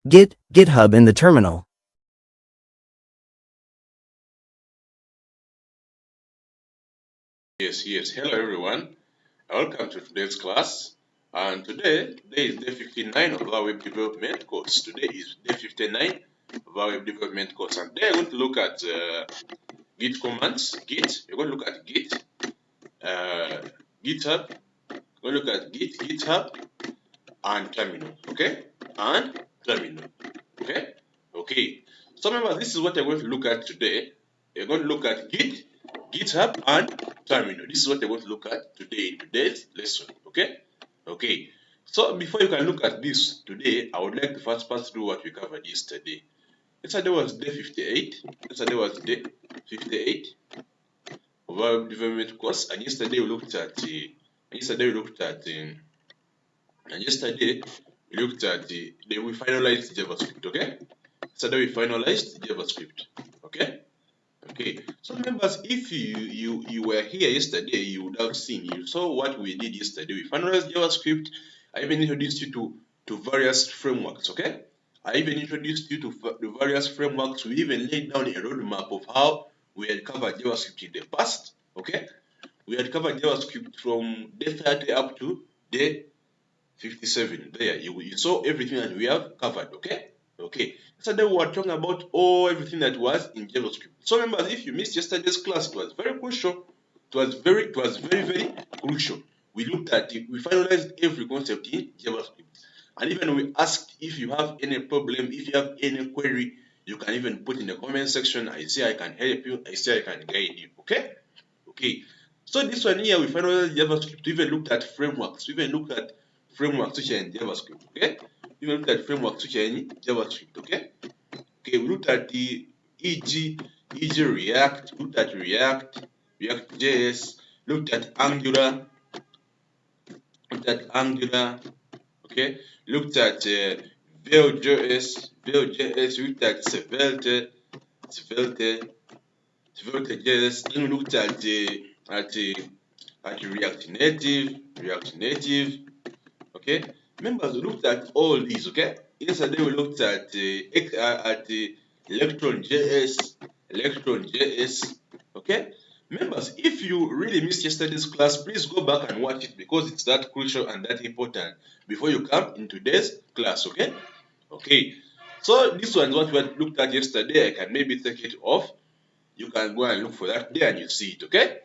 Git GitHub in the terminal. Yes. Hello everyone. Welcome to today's class. And today is day 59 of our web development course. Today is day 59 of our web development course. And today I'm going to look at Git commands. We're going to look at Git, GitHub. We're going to look at Git, GitHub, and terminal. Okay? And terminal. Okay. So remember, this is what we're going to look at today. We're going to look at Git, GitHub, and terminal. This is what we're going to look at today in today's lesson. Okay. So before you can look at this today, I would like to first pass through what we covered yesterday. Yesterday was day 58. Yesterday was day 58 of our development course, and yesterday we looked at we finalized JavaScript. Okay. Yesterday we finalized JavaScript. Okay. So members, if you were here yesterday, you would have seen, you saw what we did yesterday. We finalized JavaScript. I even introduced you to various frameworks. Okay. I even introduced you to the various frameworks. We even laid down a roadmap of how we had covered JavaScript in the past. Okay. We had covered JavaScript from day 30 up to day 57. There, you saw everything that we have covered. Okay. So then we were talking about everything that was in JavaScript. So remember, if you missed yesterday's class, it was very crucial. It was very crucial. We finalized every concept in JavaScript. And even we asked if you have any problem, if you have any query, you can even put in the comment section. I say I can help you. I say I can guide you. Okay. So this one here, we finalized JavaScript. We even looked at frameworks. We even looked at frameworks which are in JavaScript. Okay. We even looked at frameworks which are in JavaScript. Okay. We looked at the e.g. React, looked at React.js, looked at Angular, okay, looked at Vue.js, looked at Svelte.js, then we looked at React Native, okay. Members, we looked at all these, okay. Yesterday we looked at Electron.js, okay. Members, if you really missed yesterday's class, please go back and watch it because it's that crucial and that important before you come in today's class, okay. So this one is what we had looked at yesterday. I can maybe take it off. You can go and look for that there and you see it, okay.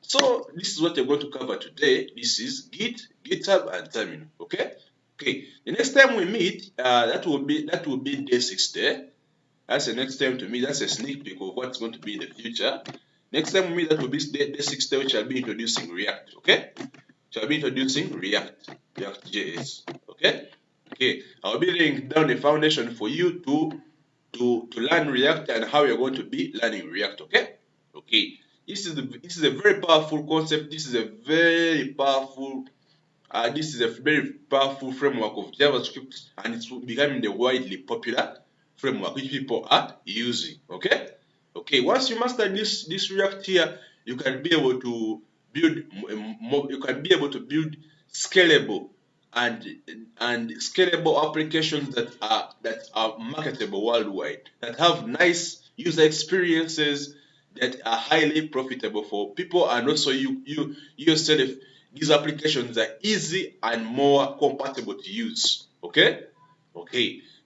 So this is what we're going to cover today. This is Git, GitHub, and terminal. Okay. The next time we meet, that will be day 60. That's the next time to meet. That's a sneak peek of what's going to be in the future. Next time we meet, that will be day 60, which shall be introducing React. Okay. Shall be introducing React.js. Okay. I'll be laying down the foundation for you to learn React and how you're going to be learning React. Okay. This is a very powerful concept. This is a very powerful framework of JavaScript, and it's becoming the widely popular framework which people are using. Okay. Once you master this React here, you can be able to build scalable and scalable applications that are marketable worldwide, that have nice user experiences, that are highly profitable for people, and also you yourself. These applications are easy and more compatible to use. Okay.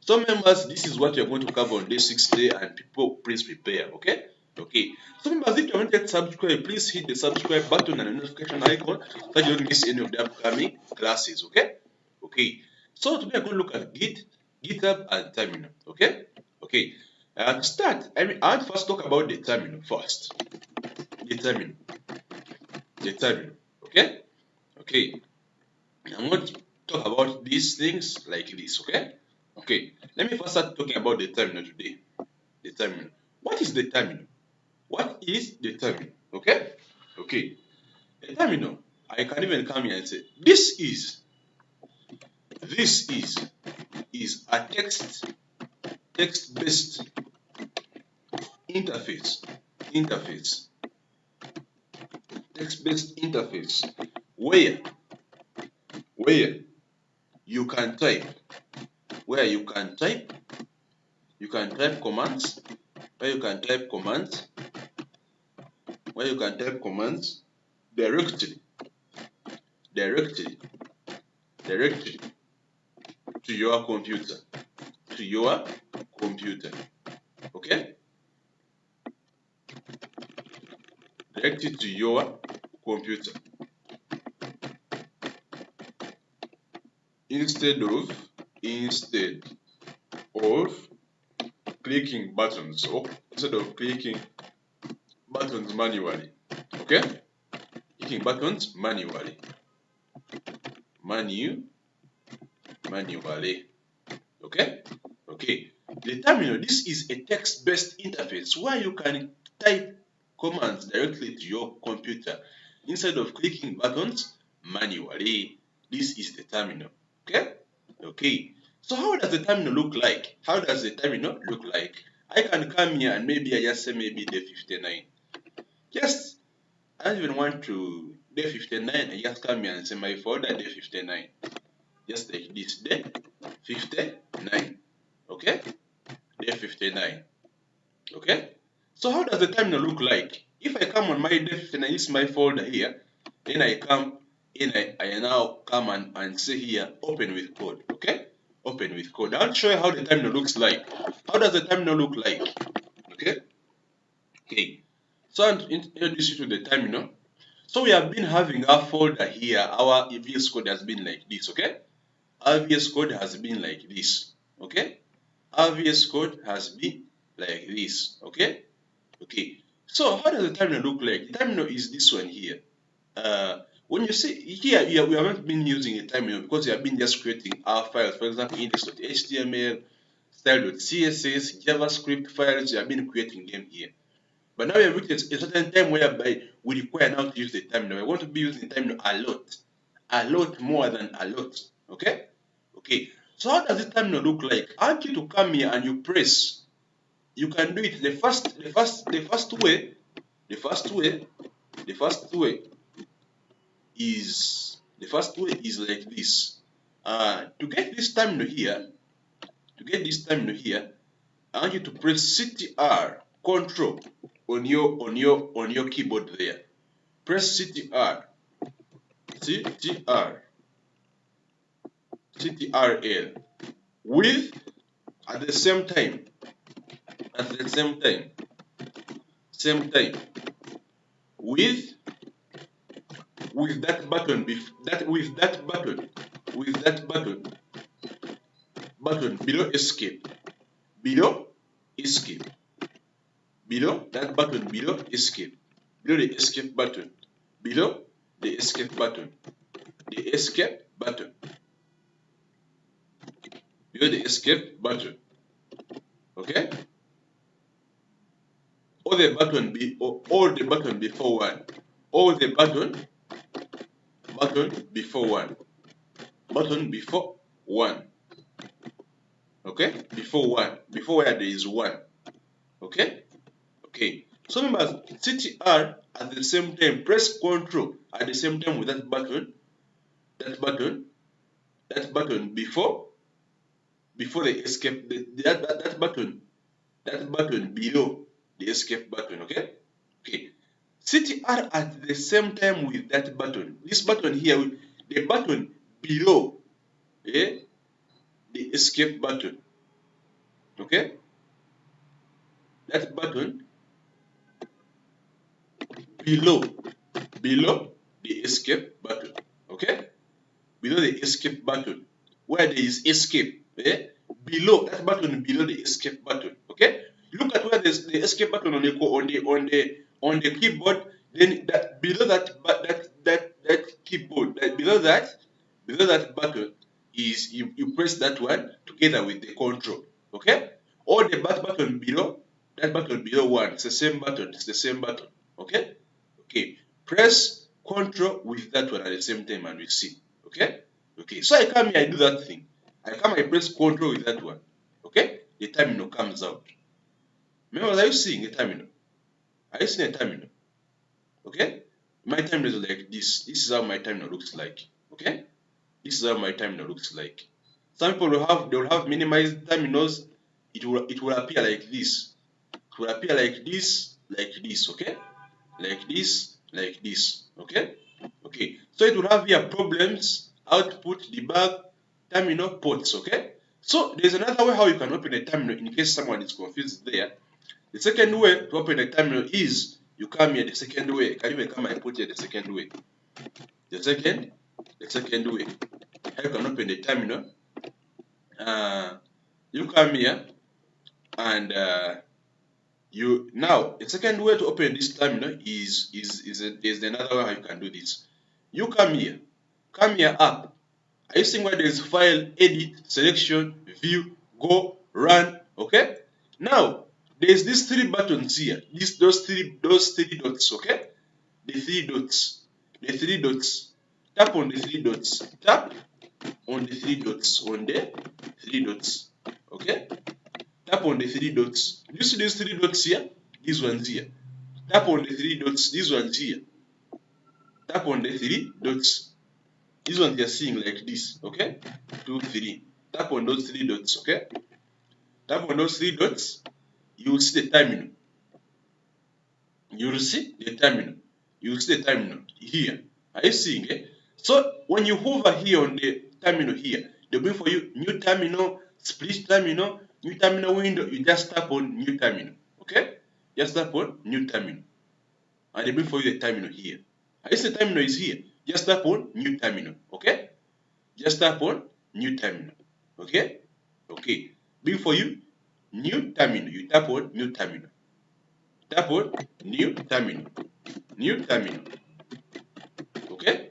So members, this is what you're going to cover on day 60, and people, please prepare. Okay. So members, if you haven't yet subscribed, please hit the subscribe button and the notification icon so that you don't miss any of the upcoming classes. Okay. So today I'm going to look at Git, GitHub, and terminal. Okay. To start, I want to first talk about the terminal first. The terminal. Okay. I'm going to talk about these things like this. Okay. Let me first start talking about the terminal today. The terminal. What is the terminal? Okay. The terminal. I can even come here and say this is a text-based interface. Text-based interface where you can type where you can type commands, directly to your computer, okay? Directly to your computer, instead of clicking buttons, or instead of clicking buttons manually, okay? Clicking buttons manually, okay? Okay. The terminal, this is a text-based interface where you can type commands directly to your computer instead of clicking buttons manually. This is the terminal, okay? Okay. So how does the terminal look like? I can come here and maybe I just say maybe day 59. Just, I don't even want to day 59. I just come here and say my folder day 59. Just like this, day 59. Okay? Day 59. Okay? So how does the terminal look like? If I come on my day 59, this is my folder here. Then I come in, I now come and say here, open with code. Okay? Open with code. I'll show you how the terminal looks like. How does the terminal look like? Okay? Okay. So I'll introduce you to the terminal. So we have been having our folder here. Our VS Code has been like this. Okay? Our VS Code has been like this. Okay? Our VS Code has been like this. Okay? Okay. So how does the terminal look like? The terminal is this one here. When you see here, we haven't been using a terminal because we have been just creating our files. For example, index.html, style.css, JavaScript files, we have been creating them here. But now we have reached a certain time whereby we require now to use the terminal. We want to be using the terminal a lot more than a lot. Okay? Okay. So how does the terminal look like? I want you to come here and you press. You can do it. The first way is like this. To get this terminal here, I want you to press CTR Control on your keyboard there. Press CTRL with at the same time with that button below escape, below the escape button, below the escape button, okay? Or the button before one, okay? Before where there is one, okay? Okay. So remember, CTR at the same time, press Control at the same time with that button before the escape, that button below the escape button, okay? Okay. CTR at the same time with that button. This button here, the button below the escape button, okay? That button below the escape button, okay? Below the escape button, where there is escape, below that button, below the escape button, okay? Look at where there's the escape button on the keyboard. Then that below that keyboard, below that button is you press that one together with the control, okay? Or the button below that button below one, it's the same button, okay? Okay, press control with that one at the same time and we see, okay? Okay, so I come here, I do that thing. I press control with that one, okay? The terminal comes out. Remember, are you seeing a terminal? Are you seeing a terminal? Okay? My terminal is like this. This is how my terminal looks like, okay? This is how my terminal looks like. Some people will have minimized terminals. It will appear like this. It will appear like this, okay? Like this, okay? Okay. So it will have here problems, output, debug, terminal, ports, okay? So there's another way how you can open a terminal in case someone is confused there. The second way to open a terminal is you come here the second way. Can you come and put here the second way? The second way. How you can open the terminal? You come here and you now the second way to open this terminal is there's another way how you can do this. You come here up. Are you seeing where there's file, edit, selection, view, go, run? Okay. Now there's these three buttons here. Those three dots. Okay. The three dots. Tap on the three dots. Tap on the three dots. Okay. Tap on the three dots. You see these three dots here? These ones here. Tap on the three dots. These ones here. Tap on the three dots. These ones you're seeing like this. Okay? 2, 3. Tap on those three dots. Okay? Tap on those three dots. You will see the terminal. You will see the terminal. You will see the terminal here. Are you seeing it? So when you hover here on the terminal here, they'll bring for you new terminal, split terminal, new terminal window. You just tap on new terminal. Okay? Just tap on new terminal. And they bring for you the terminal here. Are you see the terminal is here? Just tap on new terminal. Okay? Just tap on new terminal. Okay? Okay. Bring for you new terminal. You tap on new terminal. Tap on new terminal. New terminal. Okay?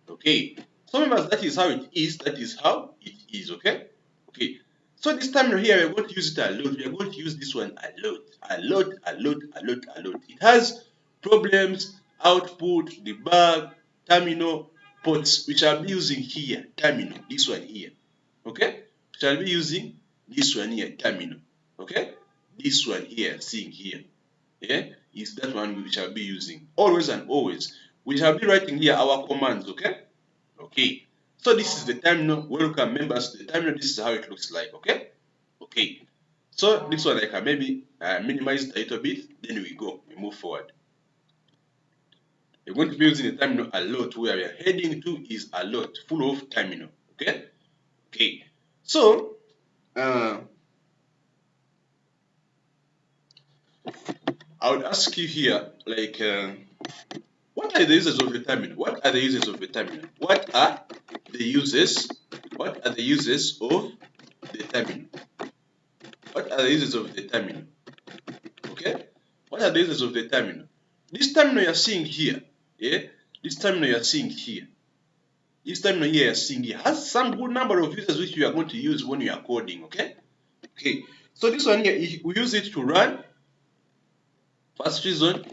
Okay. So members, that is how it is. That is how it is. Okay? Okay. So this terminal here, we're going to use it a lot. We are going to use this one a lot. It has problems, output, debug, terminal, ports, which I'll be using here. Terminal, this one here. Okay? Which I'll be using this one here, terminal. Okay? This one here, seeing here. Yeah? Is that one which I'll be using. Always and always. We shall be writing here our commands, okay? Okay. So this is the terminal. Welcome members to the terminal. This is how it looks like, okay? Okay. So this one I can maybe minimize it a little bit. Then we move forward. We're going to be using the terminal a lot. Where we are heading to is a lot, full of terminal, okay? Okay. So, I would ask you here, like, what are the uses of the terminal? What are the uses of the terminal? What are the uses? What are the uses of the terminal? What are the uses of the terminal? Okay? What are the uses of the terminal? This terminal you're seeing here, yeah? This terminal you're seeing here. This terminal here you're seeing here has some good number of uses which you are going to use when you are coding, okay? Okay. So this one here, we use it to run. First reason,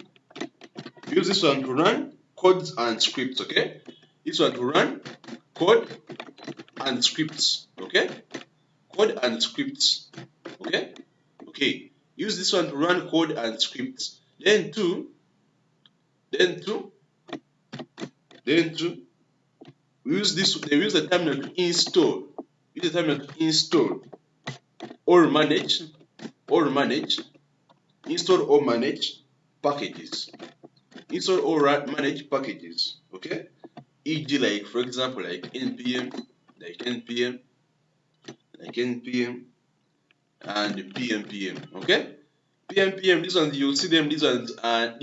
we use this one to run codes and scripts, okay? This one to run code and scripts, okay? Code and scripts, okay? Okay. Use this one to run code and scripts. Then we use this. They use the terminal to install. Use the terminal to install or manage, install or manage packages. Install or manage packages. Okay. E.g., like for example, like npm, and pnpm. Okay. PNPM, these ones you'll see them. These ones are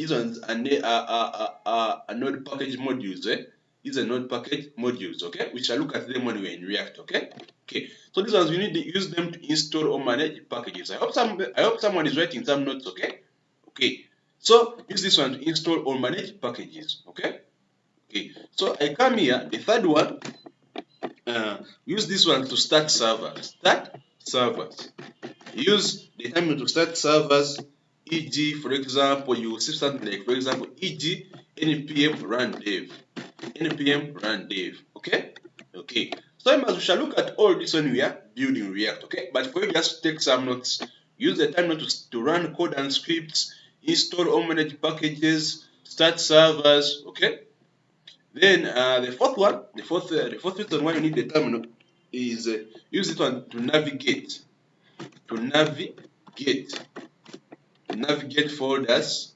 node package modules. These are node package modules. Okay, we shall look at them when we're in React. Okay. Okay. So these ones we need to use them to install or manage packages. I hope someone is writing some notes. Okay. Okay. So use this one to install or manage packages. Okay. Okay. So I come here. The third one. Use this one to start servers. Use the terminal to start servers, e.g., for example, you will see something like, for example, e.g., npm run dev. Okay? Okay. So we shall look at all this when we are building React. Okay? But for you just take some notes, use the terminal to run code and scripts, install or manage packages, start servers. Okay? Then the fourth reason why you need the terminal is use this one to navigate folders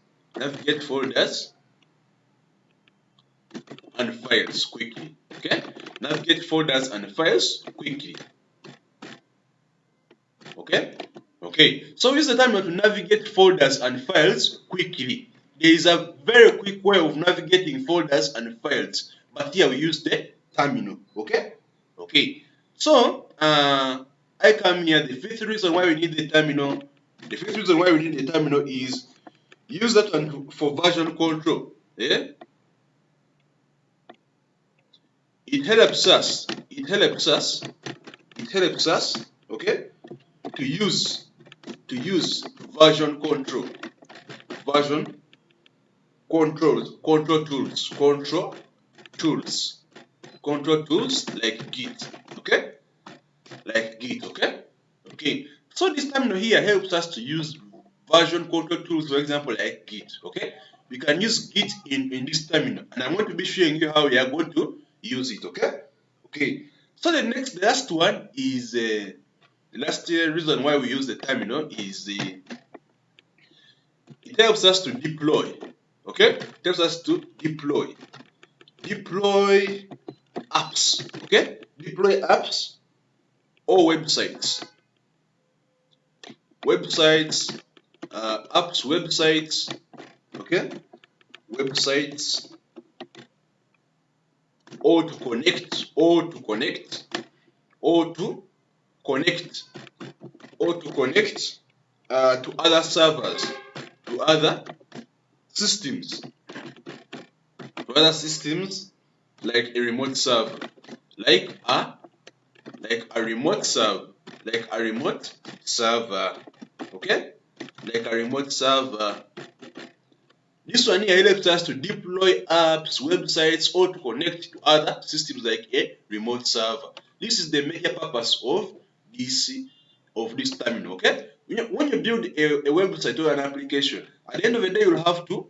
and files quickly. Okay, navigate folders and files quickly. Okay, so use the terminal to navigate folders and files quickly. There is a very quick way of navigating folders and files, but here we use the terminal. Okay, so I come here. The fifth reason why we need the terminal is use that one for version control. Yeah, it helps us. Okay, to use version control, control tools like Git. Okay. So this terminal here helps us to use version control tools, for example, like Git. Okay, we can use Git in this terminal, and I'm going to be showing you how we are going to use it. Okay. So the last one is the last reason why we use the terminal is it helps us to deploy. Okay, it helps us to deploy apps. Okay, deploy apps or websites, apps, websites. Okay, websites, or to connect to other servers, to other systems, like a remote server, like a remote server. Okay, like a remote server. This one here helps us to deploy apps, websites, or to connect to other systems like a remote server. This is the major purpose of this terminal. Okay, when you build a website or an application, at the end of the day, you'll have to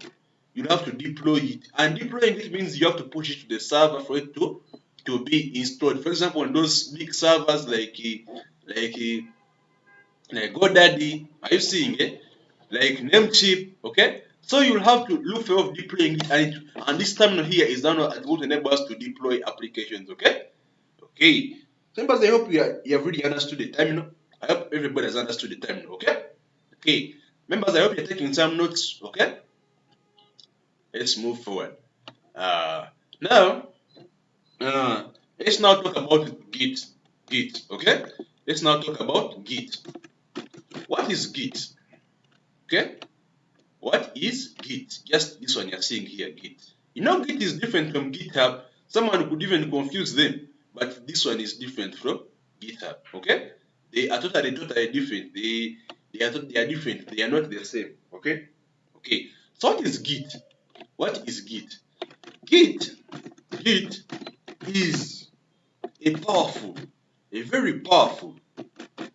deploy it, and deploying it means you have to push it to the server for it to be installed. For example, on those big servers like GoDaddy, are you seeing it? Like Namecheap, okay? So you'll have to look for deploying it, and this terminal here is now going to enable us to deploy applications, okay? Okay. So members, I hope you have really understood the terminal. I hope everybody has understood the terminal, okay? Okay. Members, I hope you're taking some notes, okay? Let's move forward. Now, let's now talk about Git, okay? Let's now talk about Git. What is Git? Okay? What is Git? Just this one you're seeing here, Git. You know, Git is different from GitHub. Someone could even confuse them, but this one is different from GitHub. Okay? They are totally different. They are different. They are not the same. Okay? Okay. So what is Git? What is Git? Git is a very powerful.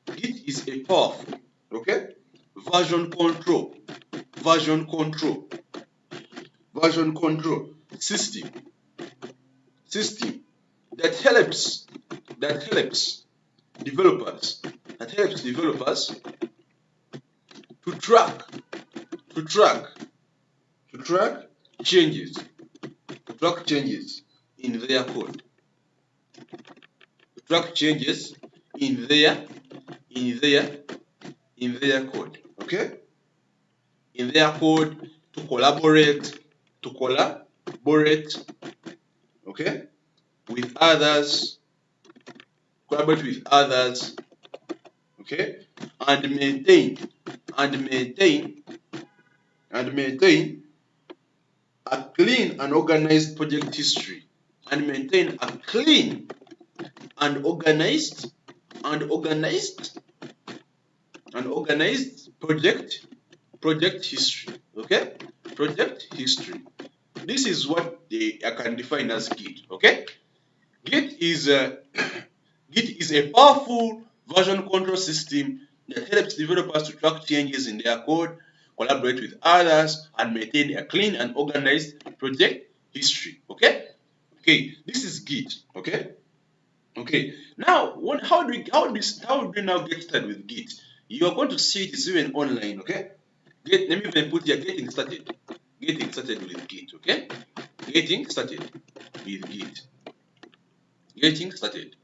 Git is a powerful, okay, version control system that helps developers to track changes in their code, okay, in their code, to collaborate, okay, with others, okay, and maintain a clean and organized project history, and maintain a clean and organized project history. Okay, project history. This is what I can define as Git. Okay, Git is a powerful version control system that helps developers to track changes in their code, collaborate with others, and maintain a clean and organized project history. Okay, this is Git. Okay, Okay, now how do we now get started with Git? You are going to see it is even online. Okay, let me even put here getting started with Git. Okay, getting started with Git, getting started,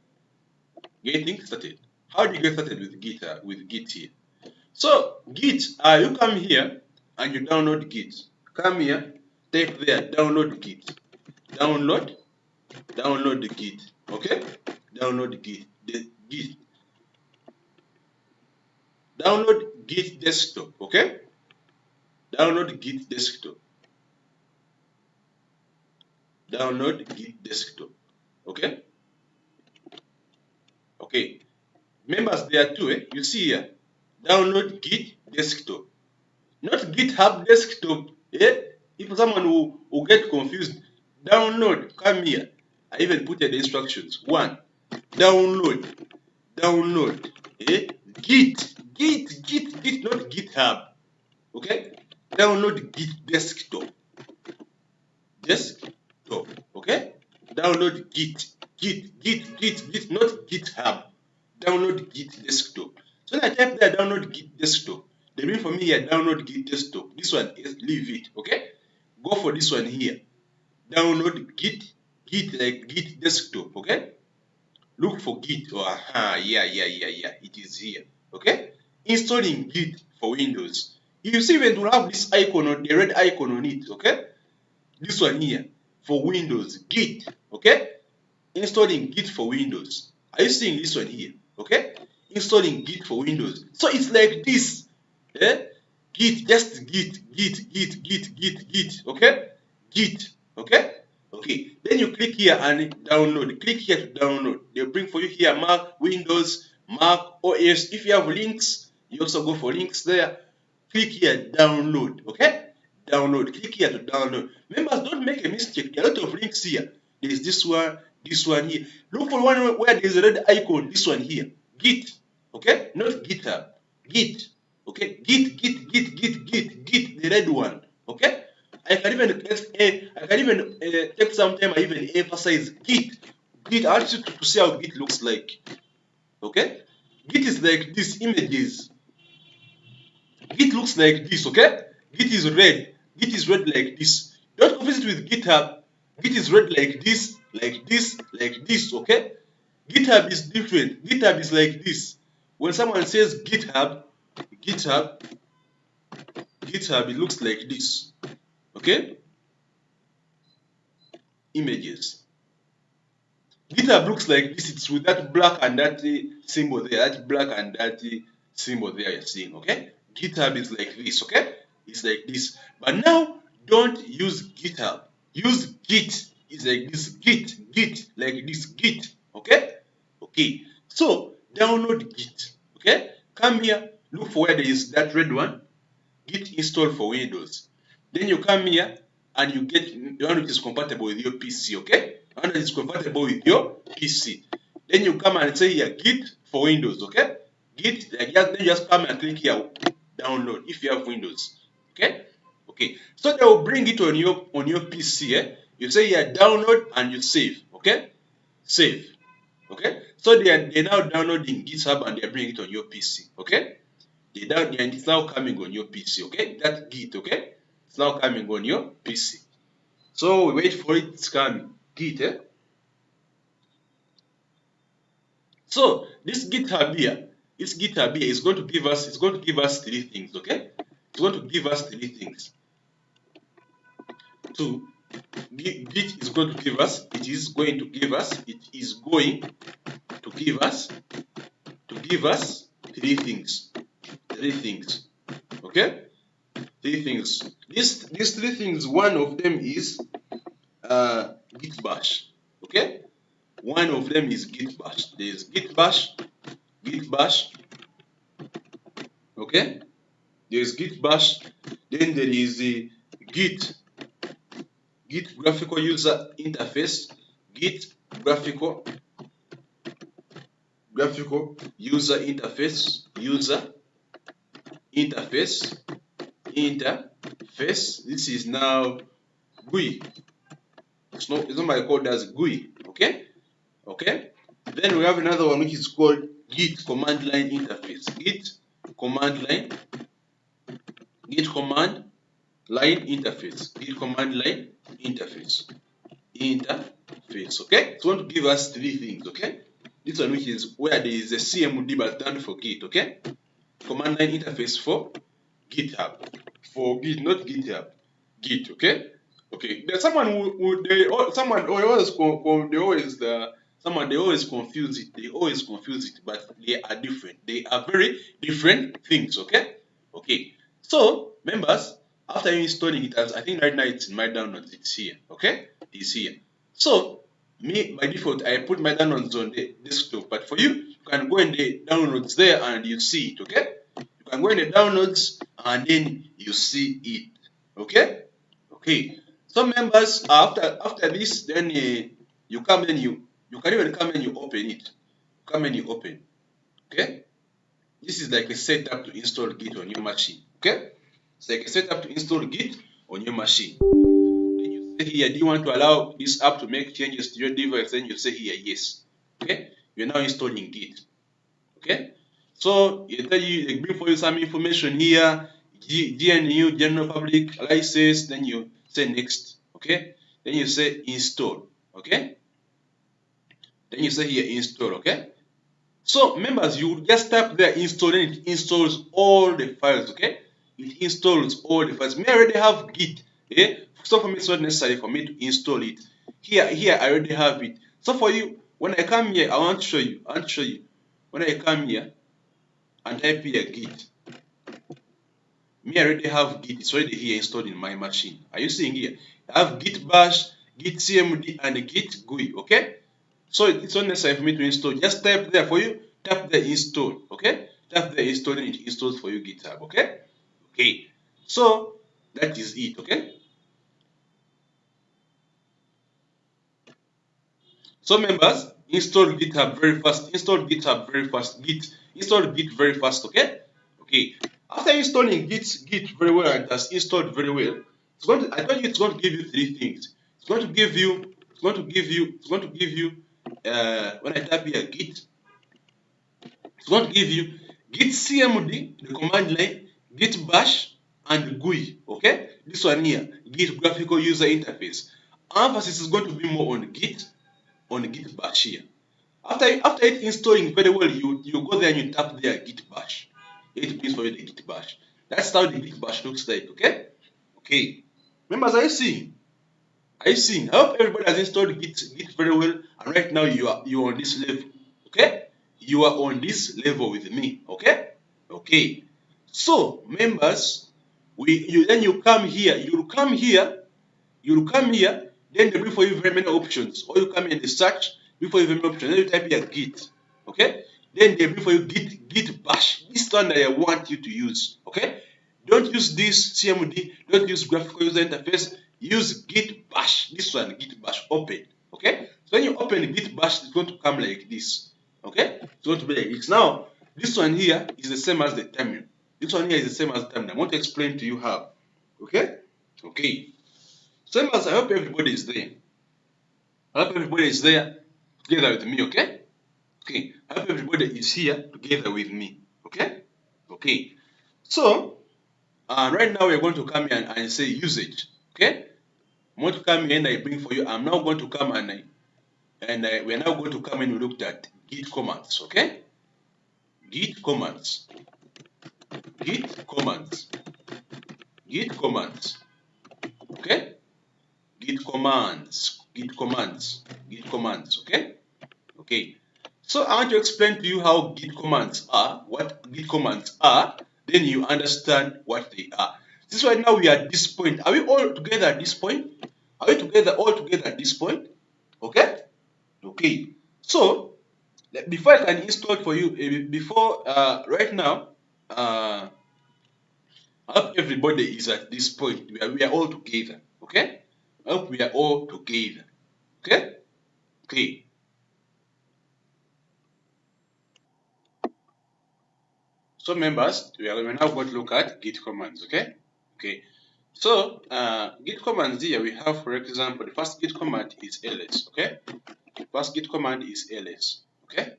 getting started. How do you get started with Git? With Git here. So Git, you come here and you download Git. Come here, type there, download Git, download, download the Git. Okay, download Git, the Git. Download Git desktop, okay? Download Git desktop. Download Git desktop, okay? Okay. Members there too, you see here. Download Git desktop. Not GitHub desktop, eh? If someone will get confused, download, come here. I even put the instructions. 1, download, download, Git, not GitHub, okay? Download Git desktop. Desktop, okay? Download Git, not GitHub. Download Git desktop. So when I type there, download Git desktop, they mean for me here, download Git desktop. This one, leave it, okay? Go for this one here. Download Git like Git desktop, okay? Look for Git. Oh, yeah. It is here, okay? Installing Git for Windows. You see when you have this icon, or the red icon on it, okay? This one here for Windows, Git, okay? Installing Git for Windows. Are you seeing this one here? Okay? Installing Git for Windows. So it's like this. Git, just Git, okay? Git, okay? Okay. Then you click here and download. Click here to download. They'll bring for you here Mac, Windows, Mac, OS. If you have links, you also go for links there. Click here, download, okay? Download. Click here to download. Members, don't make a mistake. There are a lot of links here. There is this one here. Look for one where there is a red icon. This one here. Git, okay? Not GitHub. Git, okay? Git, the red one, okay? I can even take some time. I even emphasize Git. Git. I want you to see how Git looks like, okay? Git is like these images. Git looks like this, okay? Git is red. Git is red like this. Don't confuse it with GitHub. Git is red like this, okay? GitHub is different. GitHub is like this. When someone says GitHub, it looks like this, okay? Images. GitHub looks like this. It's with that black and that symbol there. That black and that symbol there you're seeing, okay? GitHub is like this, okay? It's like this. But now, don't use GitHub. Use Git. It's like this. Git, like this. Git, okay? Okay. So, download Git, okay? Come here. Look for where there is that red one. Git install for Windows. Then you come here and you get the one which is compatible with your PC, okay? The one that is compatible with your PC. Then you come and say here Git for Windows, okay? Git, like then you just come and click here download if you have Windows, okay? Okay, so they will bring it on your PC. You say here download and you save, okay? Save, okay? So they're now downloading GitHub and they're bringing it on your PC, okay? And it's now coming on your PC, okay? That Git, okay? It's now coming on your PC. So we wait for it, it's coming. Git, So this GitHub here is going to give us three things, okay? It's going to give us three things. Git is going to give us, it is going to give us three things. Okay? Three things. These three things, one of them is Git Bash. Okay? One of them is Git Bash. There is Git Bash. Okay? There is Git Bash. Then there is the Git graphical user interface. Git graphical user interface. This is now GUI. It's not my code as GUI. Okay? Then we have another one which is called Git command line interface. Git command line interface. Git command line interface. Okay, it's going to give us three things. Okay, this one which is where there is a CMD but done for Git. Okay, command line interface for GitHub, for Git, not GitHub, Git. Okay, okay. There's someone who they always confuse it. They always confuse it, but they are different. They are very different things. Okay, okay. So members, after installing it, as I think right now it's in my downloads. It's here. Okay, it's here. So me by default I put my downloads on the desktop, but for you, you can go in the downloads there and you see it. Okay, you can go in the downloads and then you see it. Okay, okay. So members, after this, then you come and you can even come and you open it. Come and you open. Okay, this is like a setup to install Git on your machine. Okay, it's like a setup to install Git on your machine. Then you say here, do you want to allow this app to make changes to your device? Then you say here, yes. Okay, you're now installing Git. Okay, so they bring for you some information here, GNU, general public license. Then you say next. Okay, then you say install. Okay, then you say here install. Okay, so members, you just tap there install, and it installs all the files. Okay, it installs all the files. Me, I already have Git. So for me, it's not necessary for me to install it. Here I already have it. So for you, when I come here, I want to show you. When I come here and type here Git, me, I already have Git. It's already here installed in my machine. Are you seeing here? I have Git Bash, Git CMD, and Git GUI. Okay, so it's not necessary for me to install. Just type there for you. Tap the install. Okay, tap the install and it installs for you GitHub. Okay, okay. So that is it. Okay. So members, install GitHub very fast. Install GitHub very fast. Install Git very fast. Okay. Okay. After installing Git very well and has installed very well, I told you it's going to give you three things. It's going to give you. When I type here Git, it's going to give you Git CMD, the command line, Git Bash, and GUI. Okay, this one here, Git graphical user interface. Emphasis is going to be more on Git Bash here. After it installing very well, you go there and you tap there Git Bash. It means for you the Git Bash. That's how the Git Bash looks like. Okay, okay. Members, are you seeing? Are you seeing? I hope everybody has installed Git very well, and right now you are on this level. Okay, you are on this level with me. Okay, okay. So members, then you come here. You'll come here. Then they bring for you very many options. Or you come in the search before you very many options. Then you type here Git. Okay. Then they bring for you Git Bash. This one that I want you to use. Okay. Don't use this CMD. Don't use graphical user interface. Use Git Bash. This one, Git Bash. Open. Okay. So when you open Git Bash, it's going to come like this. Okay. It's going to be like this. Now, this one here is the same as the terminal. This one here is the same as the terminal. I want to explain to you how. Okay. Okay. So members, I hope everybody is there. I hope everybody is there together with me, okay? Okay. I hope everybody is here together with me. Okay? Okay. So right now we're going to come here and say usage. Okay? I'm going to come here and I bring for you. I'm now going to come and we're now going to come and look at Git commands. Okay? Git commands. Git commands. Git commands. Okay? Git commands, okay? Okay. So I want to explain to you how Git commands are, what Git commands are, then you understand what they are. This right now we are at this point. Are we all together at this point? Are we all together at this point? Okay? Okay. So before I can install for you, right now, I hope everybody is at this point. We are all together. Okay? I hope we are all together. Okay? Okay. So members, we're now going to look at Git commands. Okay? Okay. So Git commands here we have, for example, the first Git command is ls. Okay? First Git command is ls. Okay,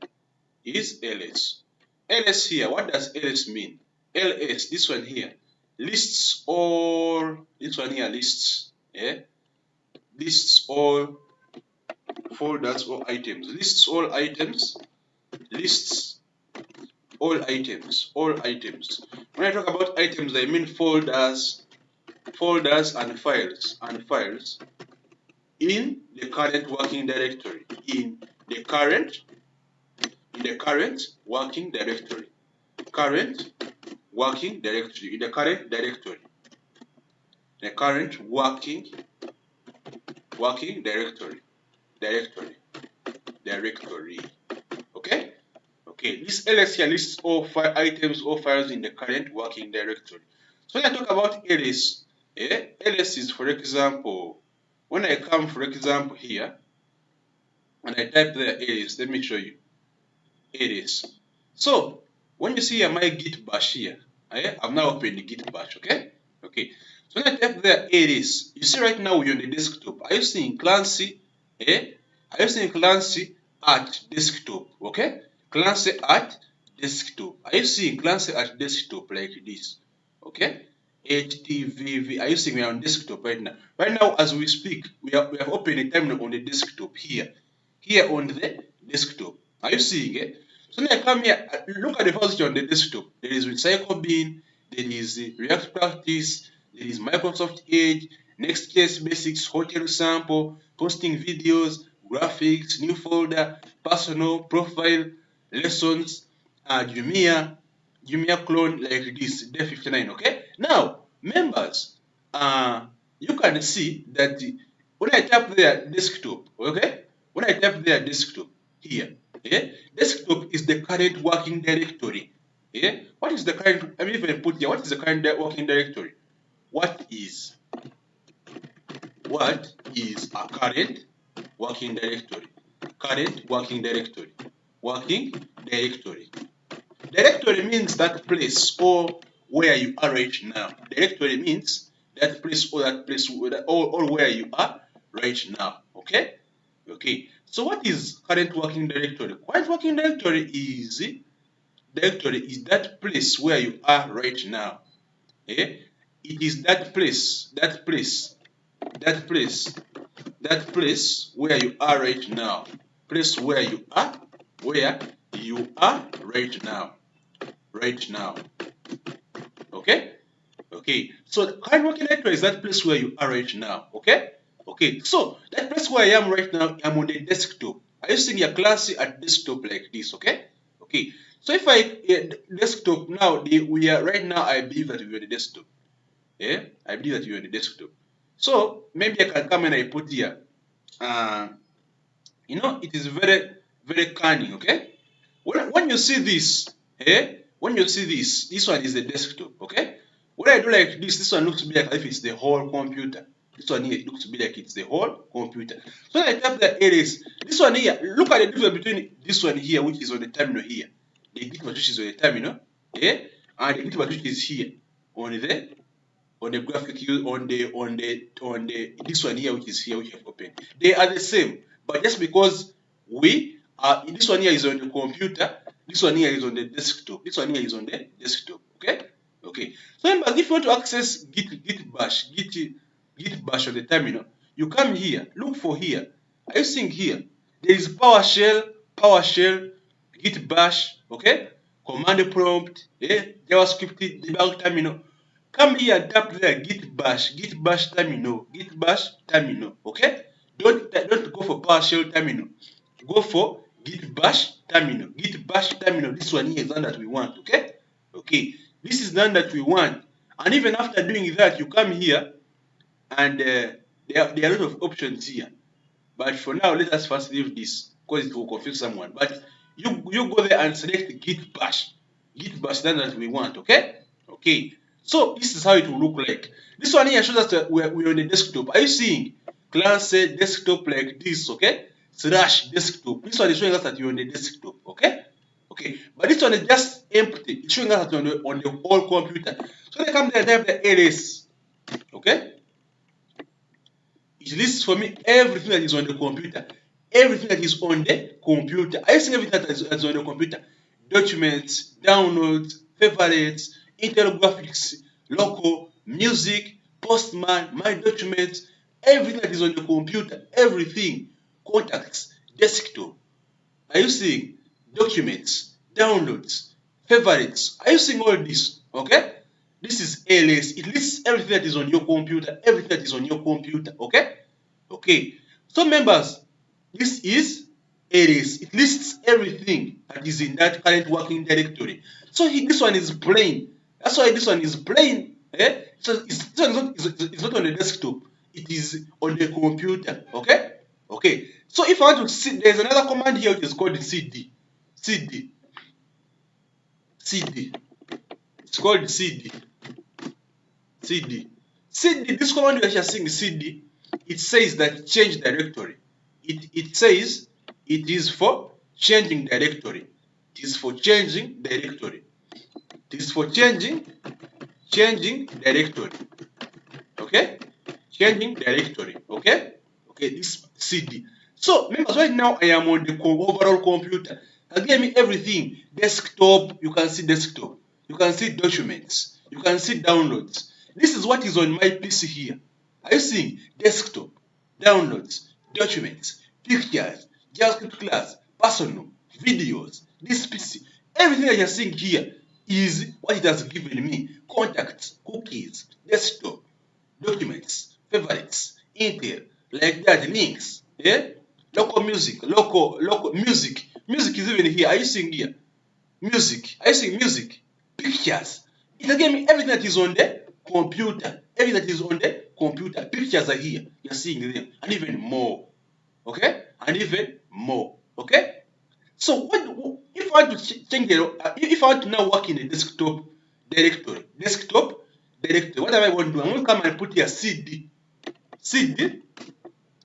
is ls. Ls here, what does ls mean? Ls, this one here, lists all, this one here lists, yeah, lists all folders or items, lists all items, lists all items, all items. When I talk about items, I mean folders, folders and files in the current working directory, in the current working directory, current working directory, in the current directory, the current working directory, directory. Okay. Okay, this ls here lists all items or files in the current working directory. So when I talk about ls, ls is, for example, when I come, for example, here, and I type there ls, let me show you ls. So when you see here my Git Bash here, I've now opened the Git Bash, okay? Okay, so when I type there ls, you see right now we're on the desktop. Are you seeing Clancy? Are you seeing Clancy at desktop? Okay, Clancy at desktop. Are you seeing Clancy at desktop like this? Okay, HTVV. Are you seeing we are on desktop right now? Right now, as we speak, we have opened a terminal on the desktop here. Here on the desktop. Are you seeing it? So now I come here, look at the repository on the desktop. There is Recycle Bin, there is React Practice, there is Microsoft Edge, Next.js Basics, Hotel Sample, posting videos, graphics, new folder, personal, profile, lessons, Jumia clone like this, day 59, okay? Now, members, you can see that when I tap there desktop, okay? When I tap there desktop here, desktop is the current working directory. What is the current, I mean, even put here, what is the current working directory? What is a current working directory? Current working directory. Working directory. Directory means that place or where you are right now. Directory means that place or that place or where you are right now. Okay? Okay. So what is current working directory? Current working directory is that place where you are right now. It is that place where you are right now. Place where you are right now. Right now. Okay? Okay. So the current working directory is that place where you are right now. Okay? Okay. So that place where I am right now, I'm on the desktop. Are you seeing your class at desktop like this? Okay? Okay. So if desktop now, we are right now, I believe that we are on the desktop. I believe that you are on the desktop. So maybe I can come and I put here. It is very, very cunning, okay? When you see this, when you see this one is the desktop, okay? When I do like this one looks to be like if it's the whole computer. This one here looks to be like it's the whole computer. So when I tap the areas, this one here, look at the difference between this one here, which is on the terminal here. The Git Bash which is on the terminal, and the Git Bash which is here on the graphic on the this one here which is here which I have opened. They are the same, but just because this one here is on the computer, this one here is on the desktop, this one here is on the desktop. Okay. Okay. So remember, if you want to access Git Bash on the terminal, you come here, look for here. Are you seeing here? There is PowerShell, Git Bash, okay? Command prompt, JavaScript debug terminal. Come here and tap there Git Bash terminal, okay? Don't go for PowerShell terminal. Go for Git Bash terminal. This one here is the one that we want, okay? Okay, this is the one that we want. And even after doing that, you come here and there are a lot of options here. But for now, let us first leave this because it will confuse someone. But you go there and select Git Bash. Then that we want, okay? Okay. So this is how it will look like. This one here shows us that we're on the desktop. Are you seeing? Class desktop like this, okay? / desktop. This one is showing us that you're on the desktop, okay? Okay. But this one is just empty. It's showing us that on the whole computer. So they come there and type the ls, okay? It lists for me everything that is on the computer. everything that is on the computer. Are you seeing everything that is on the computer? Documents, downloads, favorites, internal graphics, local, music, postman, my documents, everything that is on the computer, everything, contacts, desktop. Are you seeing documents, downloads, favorites? Are you seeing all this? Okay? This is ALS. It lists everything that is on your computer, everything that is on your computer. Okay? Okay. So members, this is ALS. It lists everything that is in that current working directory. So this one is plain. That's why this one is plain. Eh? So this one is not on the desktop. It is on the computer. Okay? Okay. So if I want to see, there's another command here which is called cd. cd. cd. It's called cd. cd. cd. This command you are seeing cd. It says that change directory. It says it is for changing directory. It is for changing directory. It is for changing directory. Okay? Changing directory. Okay? Okay, this cd. So members, right now I am on the overall computer. I gave me everything. Desktop, you can see desktop. You can see documents. You can see downloads. This is what is on my PC here. Are you seeing? Desktop, downloads, documents, pictures, JavaScript class, personal, videos, this PC. Everything that you're seeing here is what it has given me. Contacts, cookies, desktop, documents, favorites, Intel, like that, links, yeah? Local music, local music. Music is even here. Are you seeing here? Music. Are you seeing music? Pictures. It gave me everything that is on the computer. Everything that is on the computer. Pictures are here. You're seeing them. And even more. Okay? And even more. Okay? So if I want to change if I want to now work in a desktop directory, what am I going to do? I'm going to come and put here cd,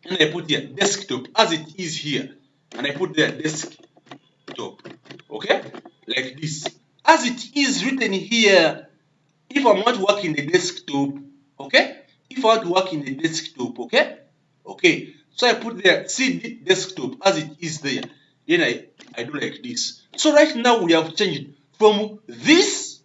and I put here desktop as it is here, and I put there desktop. Okay, like this, as it is written here. If I want to work in the desktop, okay, if I want to work in the desktop, okay, so I put there cd desktop as it is there. Then I do like this. So right now we have changed from this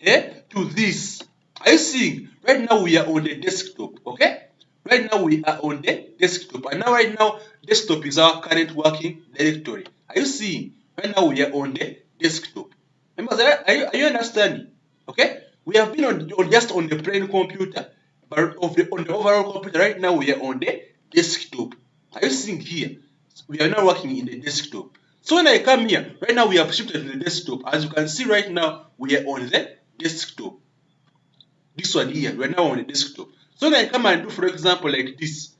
to this. Are you seeing? Right now we are on the desktop. Okay. Right now we are on the desktop, and now right now desktop is our current working directory. Are you seeing? Right now we are on the desktop. Members, are you understanding? Okay. We have been on just on the plain computer, but on the overall computer. Right now we are on the desktop. Are you seeing here? We are now working in the desktop. So when I come here, right now we have shifted to the desktop. As you can see right now, we are on the desktop. This one here, we're now on the desktop. So when I come and do, for example, like this,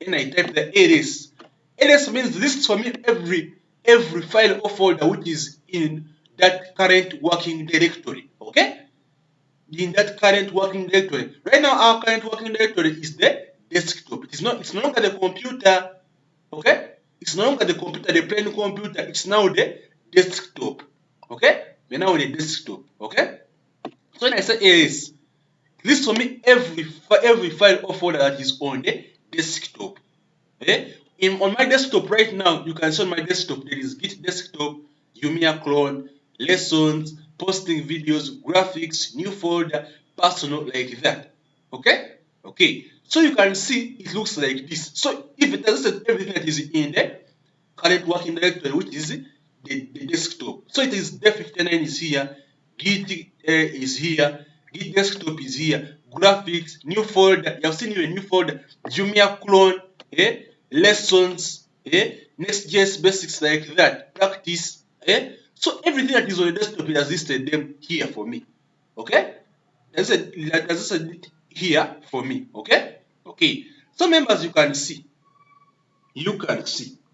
and I type the ls. ls means this is for me every file or folder which is in that current working directory. Okay? In that current working directory. Right now our current working directory is the desktop. It's no longer the computer. Okay? It's no longer the computer, the plain computer. It's now the desktop. Okay? We're now on the desktop. Okay? So when I say ls, list for me every file or folder that is on the desktop. On my desktop right now, you can see on my desktop there is Git desktop, Jumia clone, lessons, posting videos, graphics, new folder, personal, like that. Okay? Okay. So you can see it looks like this. So if it doesn't everything that is in the current working directory, which is the desktop. So it is def59 is here, Git is here, Git desktop is here, graphics, new folder. You have seen a new folder, Jumia clone, lessons, Next.js basics, like that, practice. So everything that is on the desktop, it has listed them here for me. Okay? There's a here for me. Okay? Okay. So members, you can see.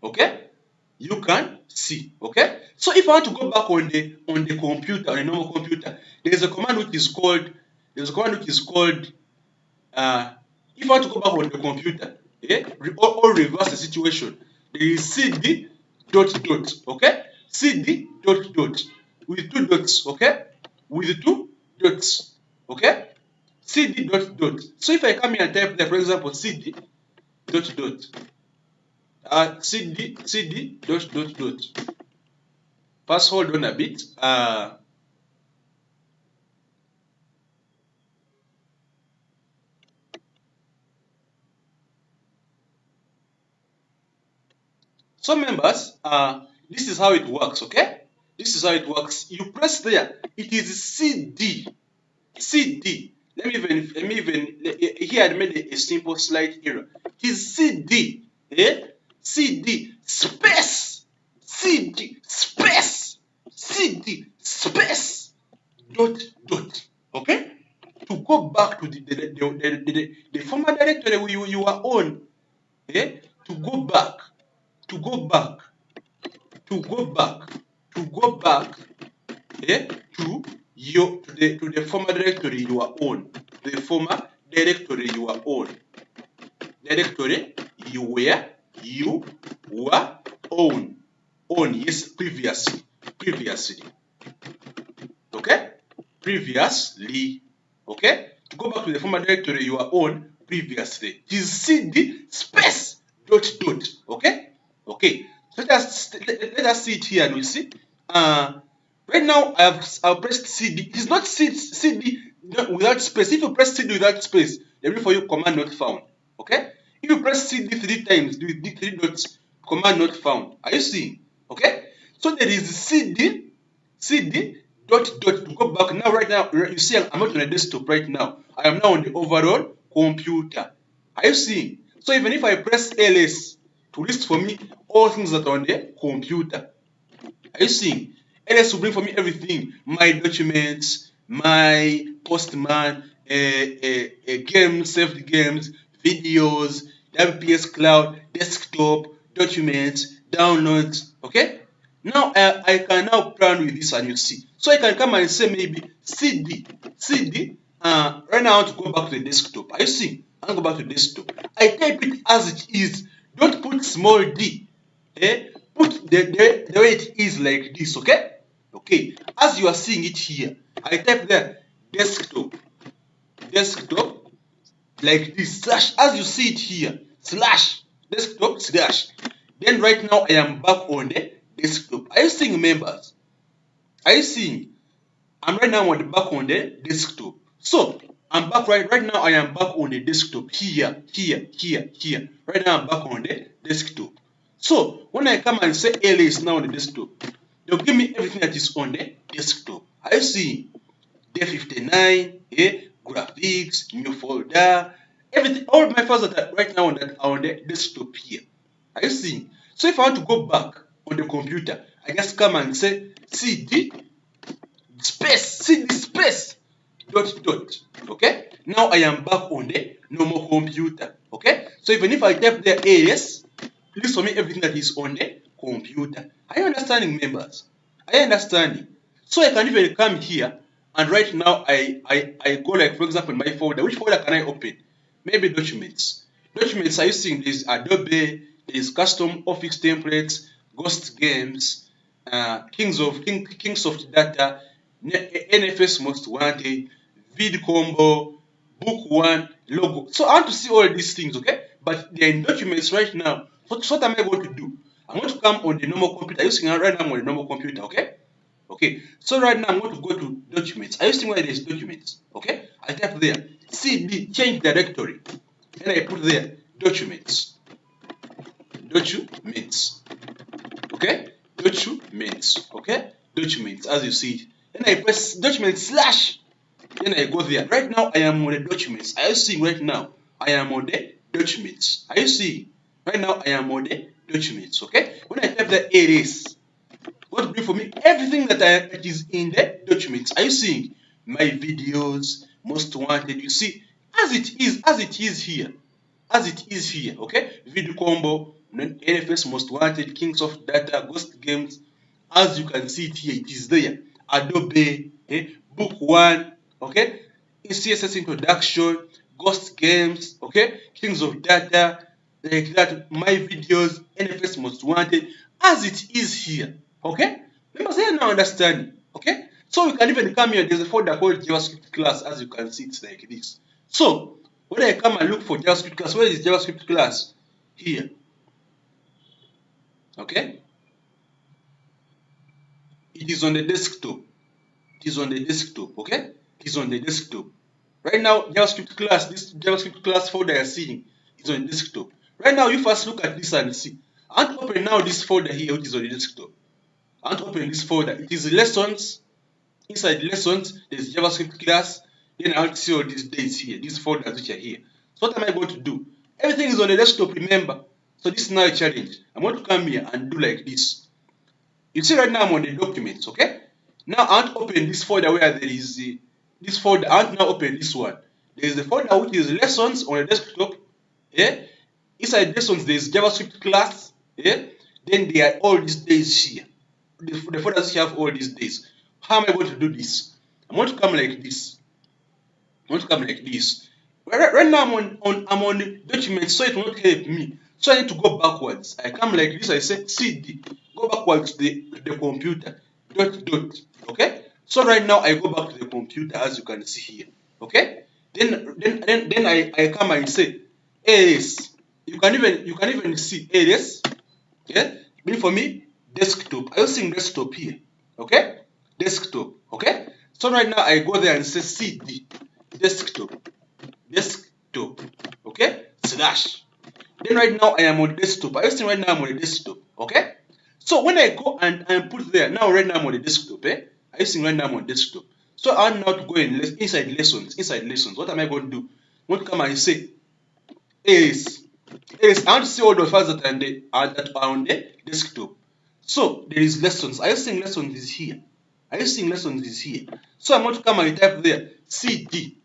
Okay? You can see. Okay? So if I want to go back on the computer, on a normal computer, there's a command which is called if I want to go back on the computer, or reverse the situation, there is cd dot dot. Okay? Cd dot dot with two dots. Okay? With two dots. Okay? Cd dot dot. So if I come here and type there, for example, cd dot dot, cd dot. First, hold on a bit. So members, this is how it works, okay? This is how it works. You press there. It is cd. Let me even here I made a simple slight error. It is cd. cd space cd space cd space dot. Okay? To go back to the former directory you are on. To go back to go back to the former directory you are on, the former directory you are on, directory you were on, yes, previously, okay, okay, to go back to the former directory you are on previously, it is cd space dot, okay. So let us see it here and we see. Right now I've pressed cd. It is not cd without space. If you press cd without space, they will for you command not found. Okay. If you press cd 3 times, do 3 dots, command not found. Are you seeing? Okay. So there is cd dot to go back. Now right now you see I'm not on a desktop right now. I am now on the overall computer. Are you seeing? So even if I press ls to list for me all things that are on the computer. Are you seeing? LS will bring for me everything: my documents, my postman, games, saved games, videos, WPS cloud, desktop, documents, downloads. Okay. Now I can now plan with this and you see. So I can come and say maybe cd. Right now I want to go back to the desktop. Are you seeing? I want to go back to the desktop. I type it as it is. Don't put small d. Put the way it is like this, okay? Okay, as you are seeing it here, I type there desktop, like this, slash, as you see it here, slash, desktop, slash. Then right now I am back on the desktop. Are you seeing, members? Are you seeing? I'm right now on the back on the desktop. So I'm back right now. I am back on the desktop here. Right now I'm back on the desktop. So when I come and say ls now on the desktop, they'll give me everything that is on the desktop. Are you seeing? Day 59, graphics, new folder, everything, all my files that are right now on the desktop here. Are you seeing? So if I want to go back on the computer, I just come and say cd space dot. Okay, now I am back on the normal computer. Okay, so even if I type there as, list for me everything that is on the computer. Are you understanding, members? Are you understanding? So I can even come here and right now I go, like, for example, my folder. Which folder can I open? Maybe documents. Are you seeing this? Adobe, there is custom office templates, ghost games, kings of data, NFS most wanted, vid combo, book one, logo. So I want to see all these things, okay? But they're in documents right now. So what am I going to do? I'm going to come on the normal computer. Are you seeing right now I'm on the normal computer, okay? Okay, so right now I'm going to go to documents. Are you seeing where there is documents? Okay, I type there cd change directory, and I put there documents. Okay, documents, as you see it. Then I press documents slash, then I go there. Right now I am on the documents. Are you seeing right now? I am on the documents. Are you seeing? Right now I am on the documents. Okay, when I type the areas, what bring for me everything that is in the documents. Are you seeing? My videos, most wanted. You see, as it is here. Okay, video combo, NFS most wanted, kings of data, ghost games. As you can see it here, it is there. Adobe, book one, okay, CSS introduction, ghost games, okay, kings of data, like that, my videos, NFS most wanted, as it is here. Okay, members, are now understanding? Okay, so we can even come here. There's a folder called JavaScript class, as you can see, it's like this. So when I come and look for JavaScript class, where is JavaScript class? Here. Okay, it is on the desktop. It is on the desktop. Okay, it is on the desktop. Right now, JavaScript class, this JavaScript class folder you're seeing is on the desktop. Right now, you first look at this and see. I want to open now this folder here, which is on the desktop. I want to open this folder. It is lessons. Inside lessons, there's JavaScript class. Then I want to see all these dates here, these folders which are here. So what am I going to do? Everything is on the desktop, remember. So this is now a challenge. I'm going to come here and do like this. You see right now I'm on the documents, okay? Now I want to open this folder where there is this folder. I want to now open this one. There is the folder which is lessons on the desktop. Yeah. Inside lessons there is JavaScript class. Yeah. Then there are all these days here. The folders have all these days. How am I going to do this? I'm going to come like this. I'm going to come like this. Right now I'm on the document, so it will not help me. So I need to go backwards. I come like this. I say CD. Go backwards to the computer. Dot. Okay. So right now I go back to the computer, as you can see here. Okay. Then I come and say AS. You can even see AS. Yeah. Mean for me desktop. I was saying desktop here. Okay. Desktop. Okay. So right now I go there and say CD desktop. Okay, slash. Then right now I am on desktop. I was saying right now I'm on the desktop. Okay. So when I go and put there, now right now I'm on the desktop. I was saying right now I'm on desktop. So I want now to go in inside lessons. Inside lessons, what am I going to do? I want to come and say is I want to see all the files that are on the desktop. So there is lessons. I was saying lessons is here. I was saying lessons is here. So I'm going to come and type there CD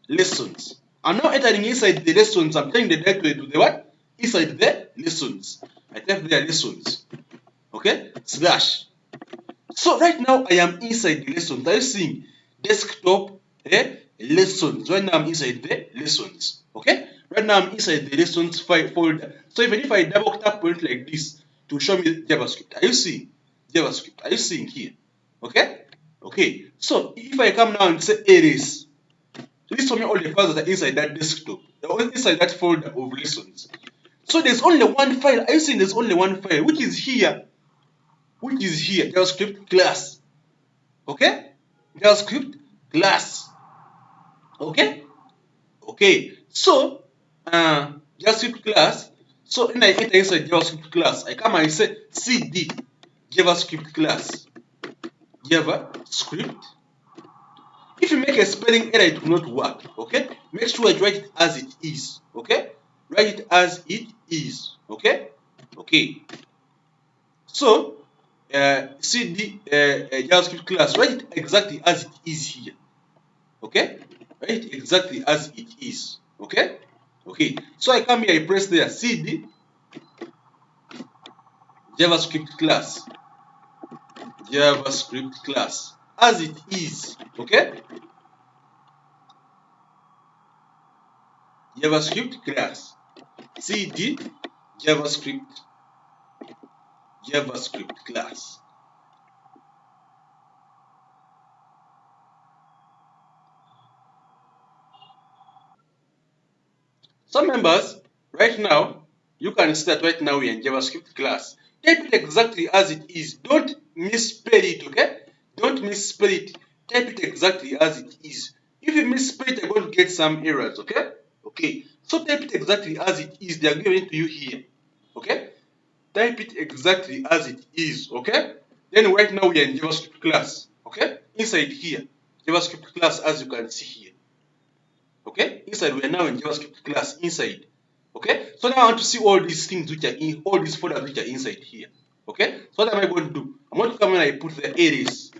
lessons. I'm now entering inside the lessons. I'm telling the directory to the what? Inside the lessons. I type there lessons. Okay? Slash. So right now I am inside the lessons. I'm seeing desktop lessons. Right now I'm inside the lessons. Okay? Right now I'm inside the lessons file folder. So even if I double tap on it like this to show me JavaScript, are you seeing JavaScript? Are you seeing here? Okay? Okay. So if I come now and say erase, this for me all the files that are inside that desktop. They're all inside that folder of lessons. So there's only one file. Are you seeing there's only one file, which is here? Which is here, JavaScript class. Okay? JavaScript class. Okay? Okay. So JavaScript class. So when I enter inside JavaScript class, I come and say CD JavaScript class. JavaScript. If you make a spelling error, it will not work. Okay? Make sure you write it as it is. Okay? Write it as it is. Okay? Okay. So CD JavaScript class, write it exactly as it is here. Okay? Write it exactly as it is. Okay? Okay. So I come here, I press there CD JavaScript class. JavaScript class as it is. Okay? JavaScript class. CD JavaScript class. So members, right now, you can see that right now we're in JavaScript class. Type it exactly as it is. Don't misspell it, okay? Don't misspell it. Type it exactly as it is. If you misspell it, you're going to get some errors, okay? Okay. So type it exactly as it is. They are giving to you here. Okay? Type it exactly as it is, okay? Then right now we are in JavaScript class, okay? Inside here, JavaScript class as you can see here. Okay, inside we are now in JavaScript class inside. Okay, so now I want to see all these things which are in all these folders which are inside here. Okay, so what am I going to do? I'm going to come and I put the arrays,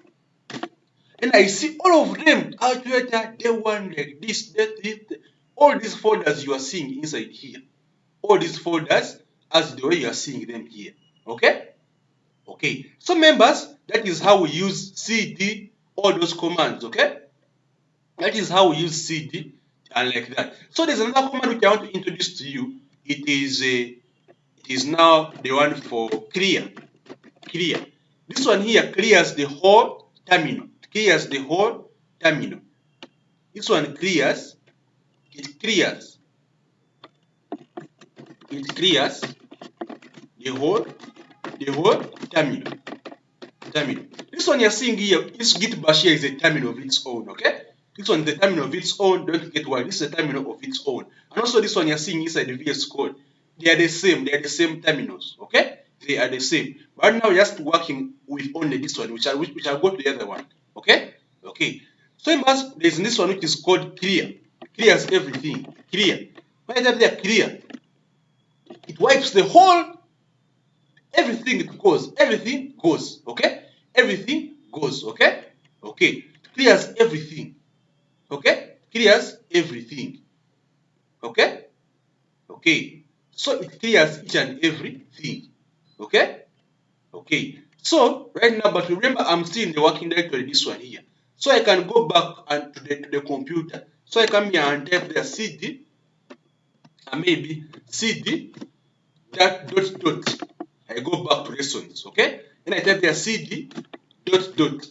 and I see all of them actuator day one like this, all these folders you are seeing inside here. All these folders as the way you are seeing them here. Okay, okay. So members, that is how we use CD all those commands. Okay, that is how we use CD. And like that. So there's another command which I want to introduce to you. It is now the one for clear. Clear. This one here clears the whole terminal. Clears the whole terminal. This one clears. It clears the whole the whole terminal. This one you're seeing here, this Git Bash here is a terminal of its own, okay? This one is a terminal of its own, don't get why. This is a terminal of its own. And also this one you're seeing inside the VS Code. They are the same terminals, okay? They are the same. But now we're just working with only this one, which I'll go to the other one, okay? Okay. So there's this one which is called clear. Clears everything. Clear. Why that there clear? It wipes the whole everything goes, okay? Everything goes, okay? Okay. Clears everything. Okay? Clears everything. Okay? Okay. So it clears each and everything. Okay? Okay. So right now, but remember I'm still in the working directory, this one here. So I can go back and to the computer. So I come here and type the cd and maybe cd dot. I go back to lessons, okay? Then I type there cd dot.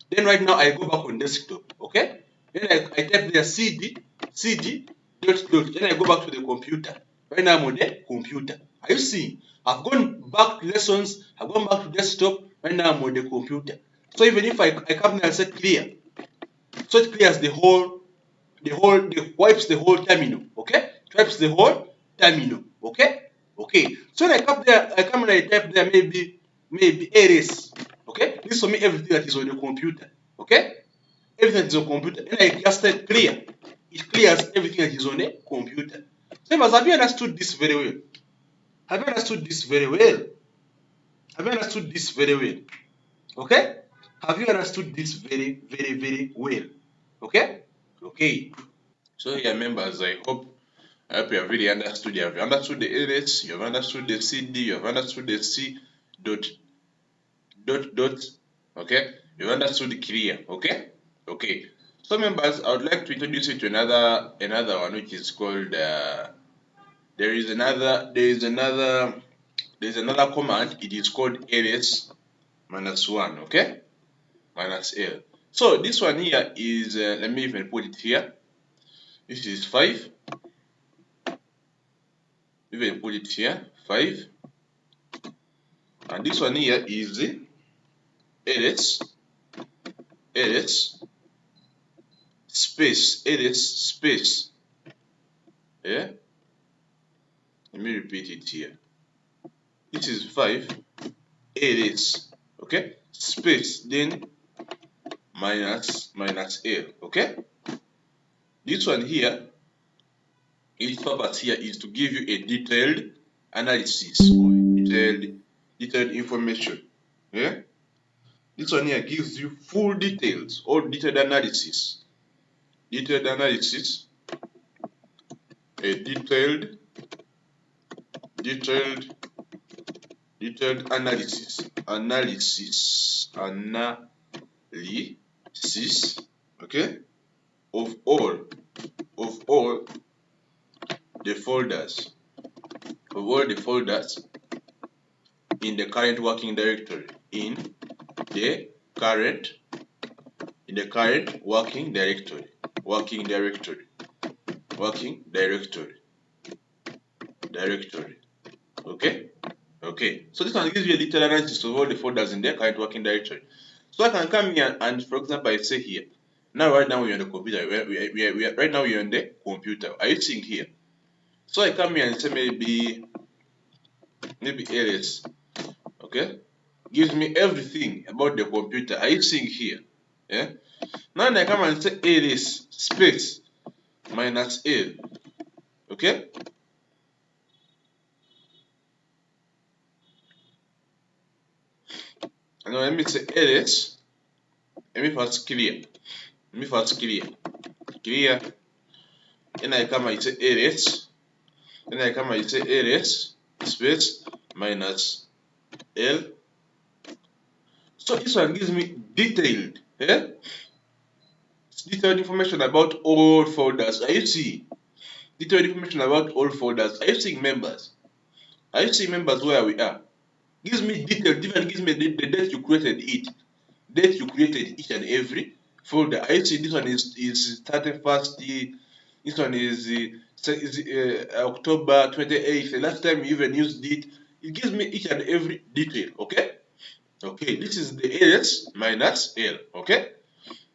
Then right now I go back on desktop, okay? Then I type there cd dot. Then I go back to the computer. Right now I'm on the computer. Are you seeing? I've gone back to lessons, I've gone back to desktop. Right now I'm on the computer. So even if I come here and say clear, so it clears it wipes the whole terminal, okay? It wipes the whole terminal, okay? Okay. So when I come there, I come and I type there maybe ls, okay? This for me everything that is on the computer, okay? Everything that is on the computer. And I just type clear. It clears everything that is on the computer. So have you understood this very well? Have you understood this very well? Have you understood this very well? Okay? Have you understood this very well? Okay? Okay. So here members, I hope you have really understood. You have understood the ls, you have understood the cd, you have understood the c dot. Okay? You have understood the clear. Okay? Okay. So members, I would like to introduce you to another one which is called there is another command. It is called ls -1, okay? -l. So this one here is let me even put it here. This is 5. Even put it here 5. And this one here is ls space. Yeah. Let me repeat it here. This is 5 ls, okay? Space then minus l, okay? This one here, its purpose here is to give you a detailed analysis or detailed information. Yeah? This one here gives you full details or detailed analysis. A detailed analysis, okay, of all the folders, in the current working directory, in the current working directory. Okay. Okay. So this one gives you a detailed analysis of all the folders in the current working directory. So I can come here and, for example, I say here. Now, right now we're on the computer. Right now we're on the computer. Are you seeing here? So I come here and say maybe ls. Okay. Gives me everything about the computer. Are you seeing here? Yeah. Now I come and say ls space -l. Okay. And now let me say ls. Let me first clear. Clear. Then I come and say ls. Then I come and say ls space -l. So this one gives me detailed, detailed information about all folders. Are you seeing? Detailed information about all folders. Are you seeing members? Are you seeing members where we are? Gives me detailed, even gives me the date you created it. Date you created each and every folder. I see this one is 31st. This one is October 28th. The last time you even used it it gives me each and every detail. Okay. Okay, this is the ls minus l. Okay.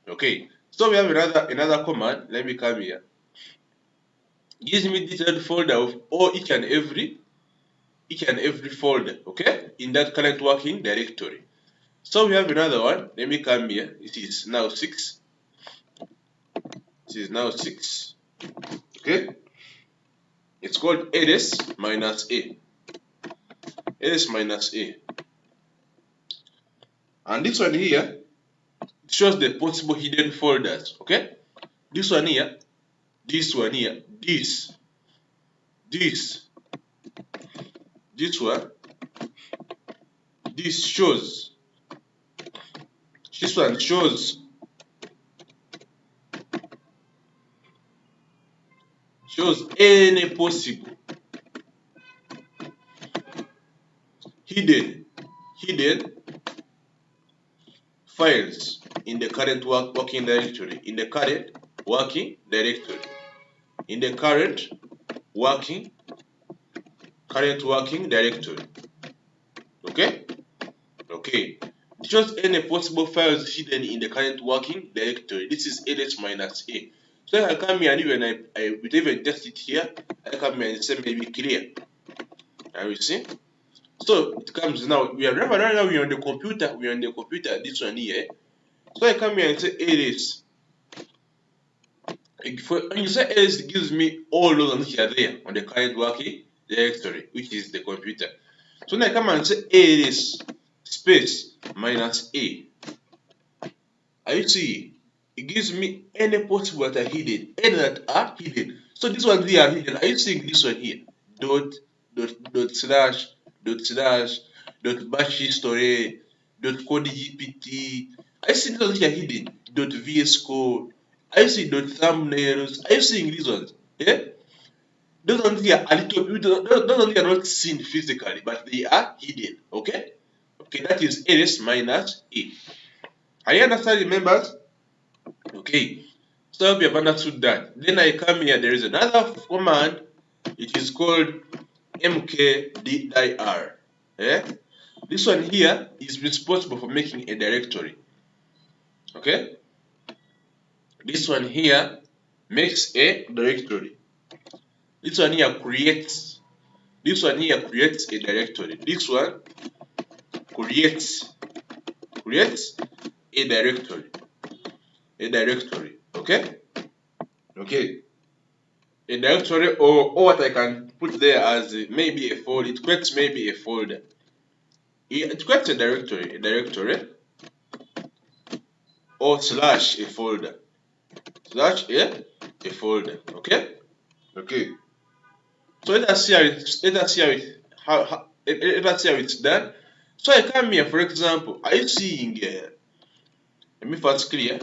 Okay. So we have another command. Let me come here. Gives me detailed folder of all each and every folder. Okay, in that current working directory. So we have another one. Let me come here. It is now 6. It is now 6. Okay. It's called ls minus a. ls minus a. And this one here shows the possible hidden folders. Okay. This one here, this one here, this one, this shows. This one shows any possible hidden files in the current working directory. In the current working directory. In the current working directory. Okay? Okay. It shows any possible files hidden in the current working directory. This is ls minus a. So I come here and even I would even test it here. I come here and say maybe clear. And we see. So it comes now. We are right now we're on the computer. We're on the computer, this one here. So I come here and say ls. When you say ls, it gives me all those ones which are there on the current working directory, which is the computer. So now I come and say ls space minus a. Are you see? It gives me any possible that are hidden. Any that are hidden. So this one here are hidden. Are you seeing this one here? Dot slash dot bash history dot code gpt. Are you seeing these ones here hidden? Dot vs code. Are you seeing dot thumbnails? Are you seeing these ones? Yeah? Those ones here are those ones here are not seen physically, but they are hidden. Okay? Okay, that is ls minus a. Are you understanding, members? Okay, so I hope you have understood that. Then I come here, there is another command. It is called mkdir. Yeah? This one here is responsible for making a directory. Okay? This one here makes a directory. This one here creates. This one here creates a directory. This one creates a directory. A directory. Okay? Okay. A directory or what I can put there as maybe a folder. It creates maybe a folder. It creates a directory or slash a folder. Slash a folder. Okay? Okay. So let us see how it's done. So I come here, for example, are you seeing let me first clear.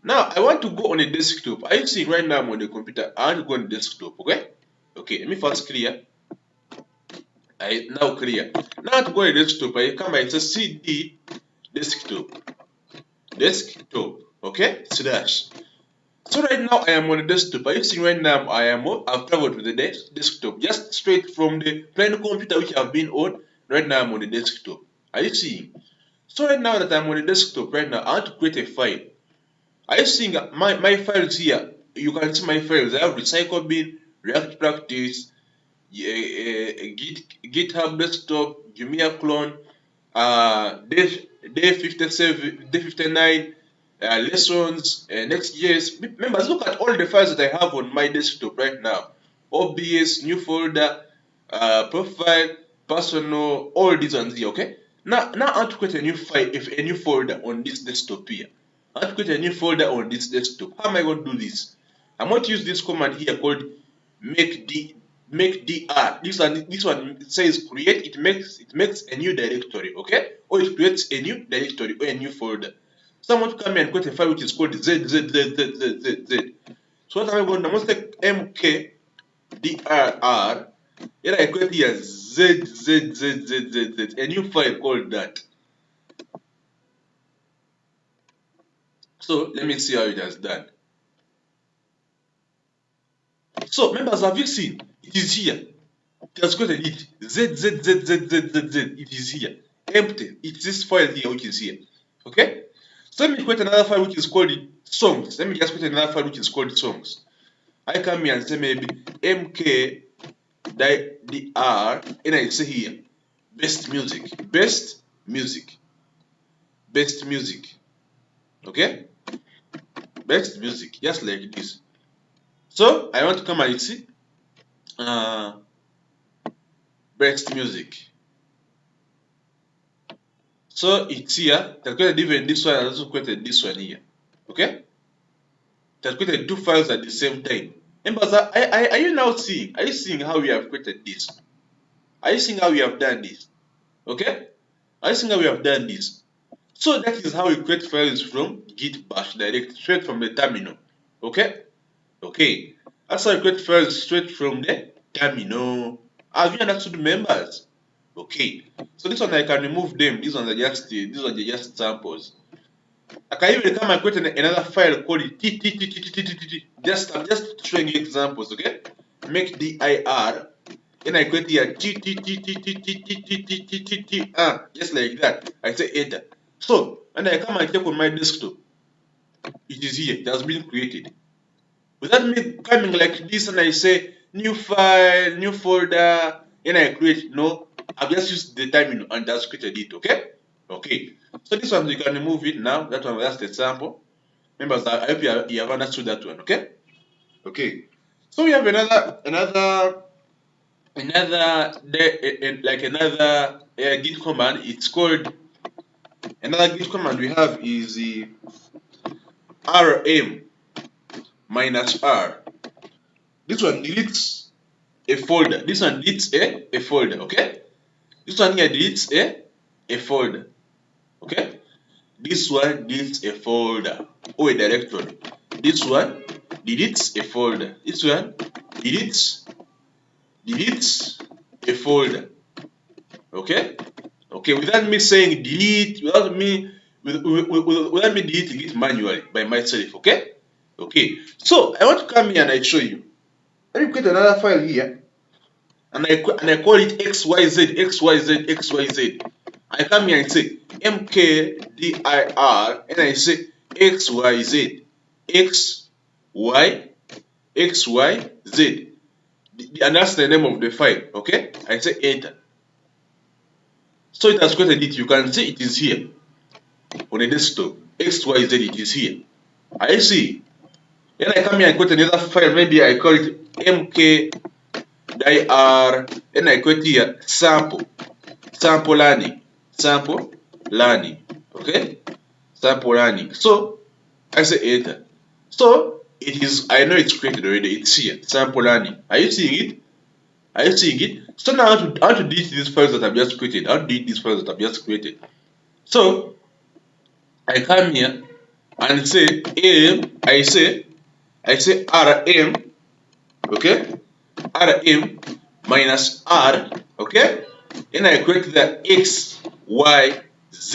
Now I want to go on a desktop. Are you seeing right now I'm on the computer? I want to go on the desktop, okay? Okay, let me first clear. I now clear. Now to go on the desktop, I come and say cd desktop. Okay? Slash. So right now I am on the desktop. Are you seeing right now I've traveled to the desktop just straight from the plain computer which I've been on. Right now I'm on the desktop. Are you seeing? So right now that I'm on the desktop right now, I want to create a file. Are you seeing my files here? You can see my files. I have recycle bin, React practice, GitHub desktop, Jumia clone, day 57, day 59, lessons, Next.js. Members, look at all the files that I have on my desktop right now. OBS, new folder, profile, personal, all these ones here, okay? Now I want to create a new file, a new folder on this desktop here. I want to create a new folder on this desktop. How am I going to do this? I'm going to use this command here called macdir. This one says create. It makes a new directory, okay? Or it creates a new directory or a new folder. So I'm going to come here and create a file which is called z. So what am I going to do? I'm going to take mkdir. Then I create here z, a new file called that. So let me see how it has done. So members, have you seen? It is here. It has created it. Z. It is here. Empty. It's this file here which is here. Okay? So let me create another file which is called songs. Let me just create another file which is called songs. I come here and say maybe mkdir, and I say here best music. Okay? Best music, just like this. So I want to come and see best music. So it's here. It has created even this one and also created this one here. Okay? It has created two files at the same time. Members, are you now seeing? Are you seeing how we have created this? Are you seeing how we have done this? Okay? Are you seeing how we have done this? So that is how we create files from Git Bash direct, straight from the terminal. Okay? Okay. That's how we create files straight from the terminal. Have you understood, members? Okay. So this one I can remove them. These ones are just samples. I can even come and create another file called t. I'm just showing you examples, okay? Make dir, and I create here t, just like that. I say enter. So when I come and check on my desktop, it is here. It has been created. Without me coming like this and I say new file, new folder, and I create, no, I've just used the terminal and that's created it, okay? Okay. So this one you can remove it now. That one was the sample. Members, I hope you have understood that one, okay? Okay. So we have another Git command. It's called another Git command we have is the rm -r. This one deletes a folder. This one deletes a folder, okay? This one here deletes a folder, okay? This one deletes a folder or a directory. This one deletes a folder. This one deletes a folder. Okay? Okay, without me saying delete, without me deleting it manually by myself, okay? Okay. So I want to come here and I show you. Let me create another file here and I call it XYZ. I come here and say mkdir and I say XYZ. XYZ. And that's the name of the file, okay? I say enter. So it has created it. You can see it is here on the desktop. XYZ, it is here. I see. Then I come here and create another file. Maybe I call it mkdir and I create here sample learning. Okay? Sample learning. So I say enter. So it is, I know it's created already. It's here. Sample learning. Are you seeing it? Are you seeing it? So now I want to delete these files that I've just created. So I come here and say I say rm, okay? Rm -r, okay? And I create the XYZ.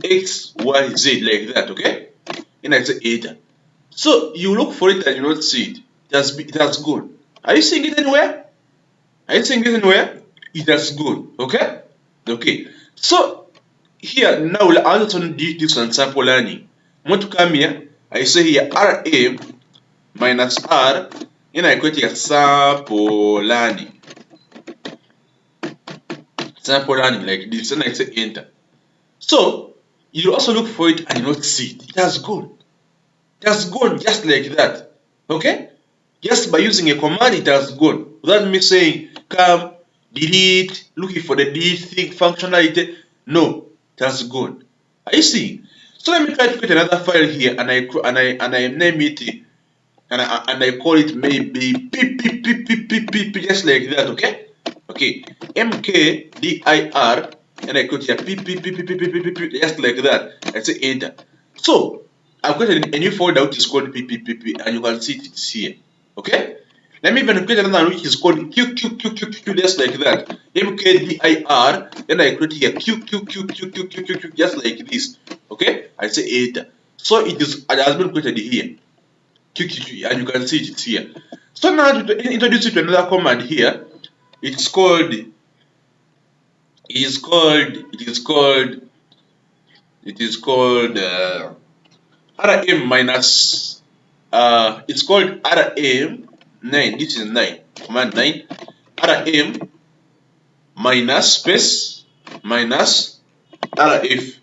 XYZ like that, okay? And I say enter. So you look for it and you not see it. It has gone. Are you seeing it anywhere? It has gone. Okay? Okay. So here now I also do this one sample learning. I want to come here. I say here rm -r and I create here sample learning. Like this, and I say enter. So you also look for it and you not see it. It has gone. It has gone just like that. Okay? Just by using a command, it has gone. Without me saying come, delete, looking for the delete thing functionality. No, it has gone. Are you seeing? So let me try to create another file here and I name it and I call it maybe just like that, okay? Okay. mkdir and I create here just like that. I say enter. So I've created a new folder which is called ppp and you can see it's here. Okay? Let me even create another one which is called q just like that. mkdir, then I create here q just like this. Okay? I say enter. So it has been created here. And you can see it's here. So now to introduce you to another command here. It's called rm minus it's called rm9. This is 9, command 9, rm minus space minus rf.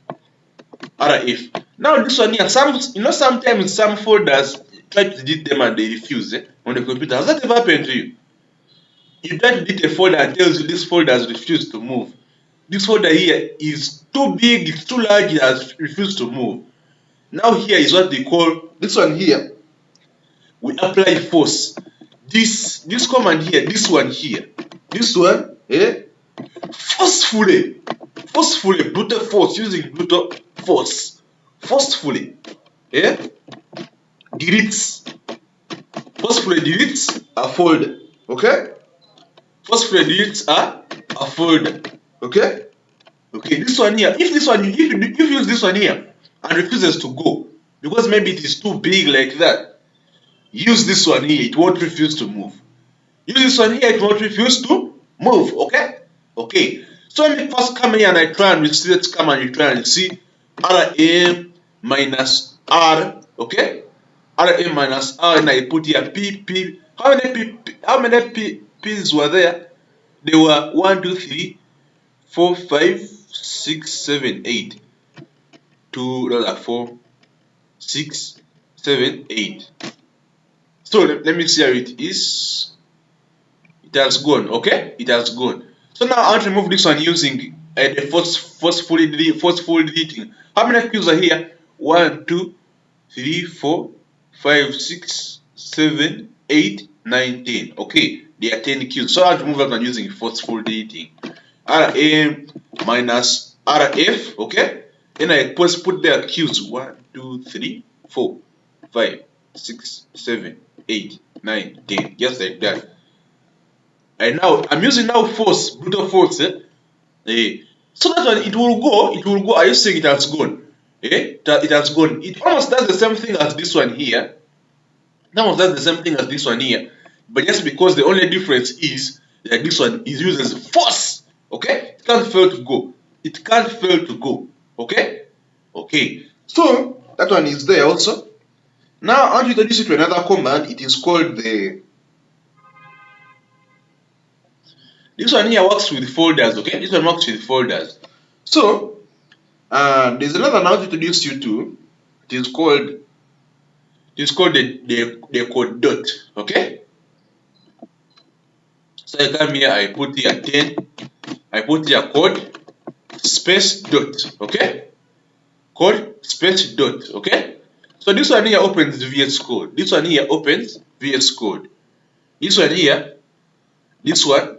Now this one here, sometimes some folders try to delete them and they refuse on the computer. Has that ever happened to you? You try to delete a folder and tells you this folder has refused to move. This folder here is too big, it's too large, it has refused to move. Now here is what they call, this one here, we apply force. This command here, this one, forcefully, brute force, using brute force, forcefully, deletes a folder, okay? Forcefully deletes a folder, okay? Okay, this one here, if you use this one here and refuses to go, because maybe it is too big like that, use this one here, it won't refuse to move. Use this one here, it won't refuse to move, okay? Okay, so let me first come here and I try and see, let's come and try and see rm minus r, okay? Rm minus r, and I put here p. How many p's were there? There were 1, 2, 3, 4, 5, 6, 7, 8. 2, 4, 6, 7, 8. So let me see how it is. It has gone, okay? It has gone. So now I want to remove this one using the forceful deleting. How many queues are here? 1, 2, 3, 4, 5, 6, 7, 8, 9, 10. Okay, there are 10 queues. So I want to remove that one using forceful deleting. Rm minus rf, okay? Then I put there queues 1, 2, 3, 4, 5, 6, 7, 8, 9, 10, just like that. And now I'm using force, brute force. So that one it will go. Are you saying it has gone? It has gone. It almost does the same thing as this one here. But just because the only difference is that this one is used as force. Okay? It can't fail to go. Okay? Okay. So that one is there also. Now I want to introduce you to another command. It is called this one here works with folders, okay? This one works with folders. So there's another one I want to introduce you to. It is called the code dot, okay? So I come here, I put here 10, I put here code space dot, okay? Code space dot, okay? So this one here opens VS Code. This one here opens VS Code. This one here, this one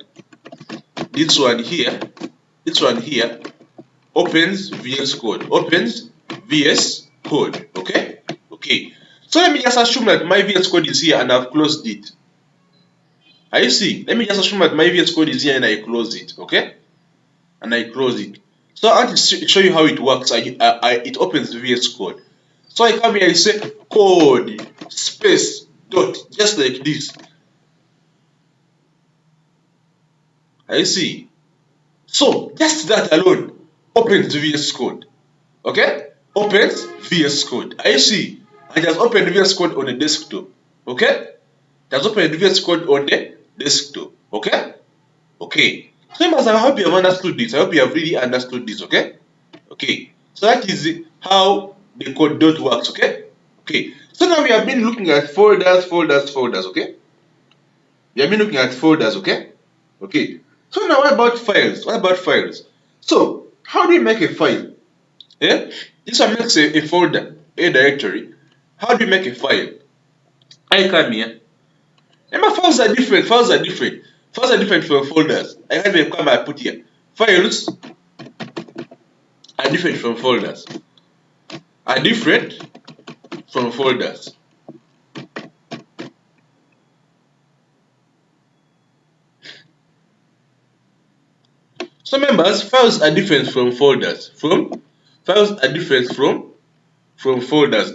here opens VS Code. Okay? Okay. So let me just assume that my VS Code is here and I've closed it. Are you see? Let me just assume that my VS Code is here and I close it, okay? And I close it. So I want to show you how it works. It opens VS Code. So I come here, I say code space dot, just like this. I see. So just that alone opens VS Code. Okay? Opens VS Code. I see. And it has opened VS Code on the desktop. Okay? It has opened VS Code on the desktop. Okay? Okay. So I hope you have understood this. I hope you have really understood this. Okay? Okay. So that is how the code dot works. Okay? Okay. So now we have been looking at folders. Okay? We have been looking at folders. Okay? Okay. So now what about files? So how do you make a file? This one makes a folder, a directory. How do you make a file? I come here. Remember, files are different from folders. I put here. Files are different from folders. So members, files are different from folders.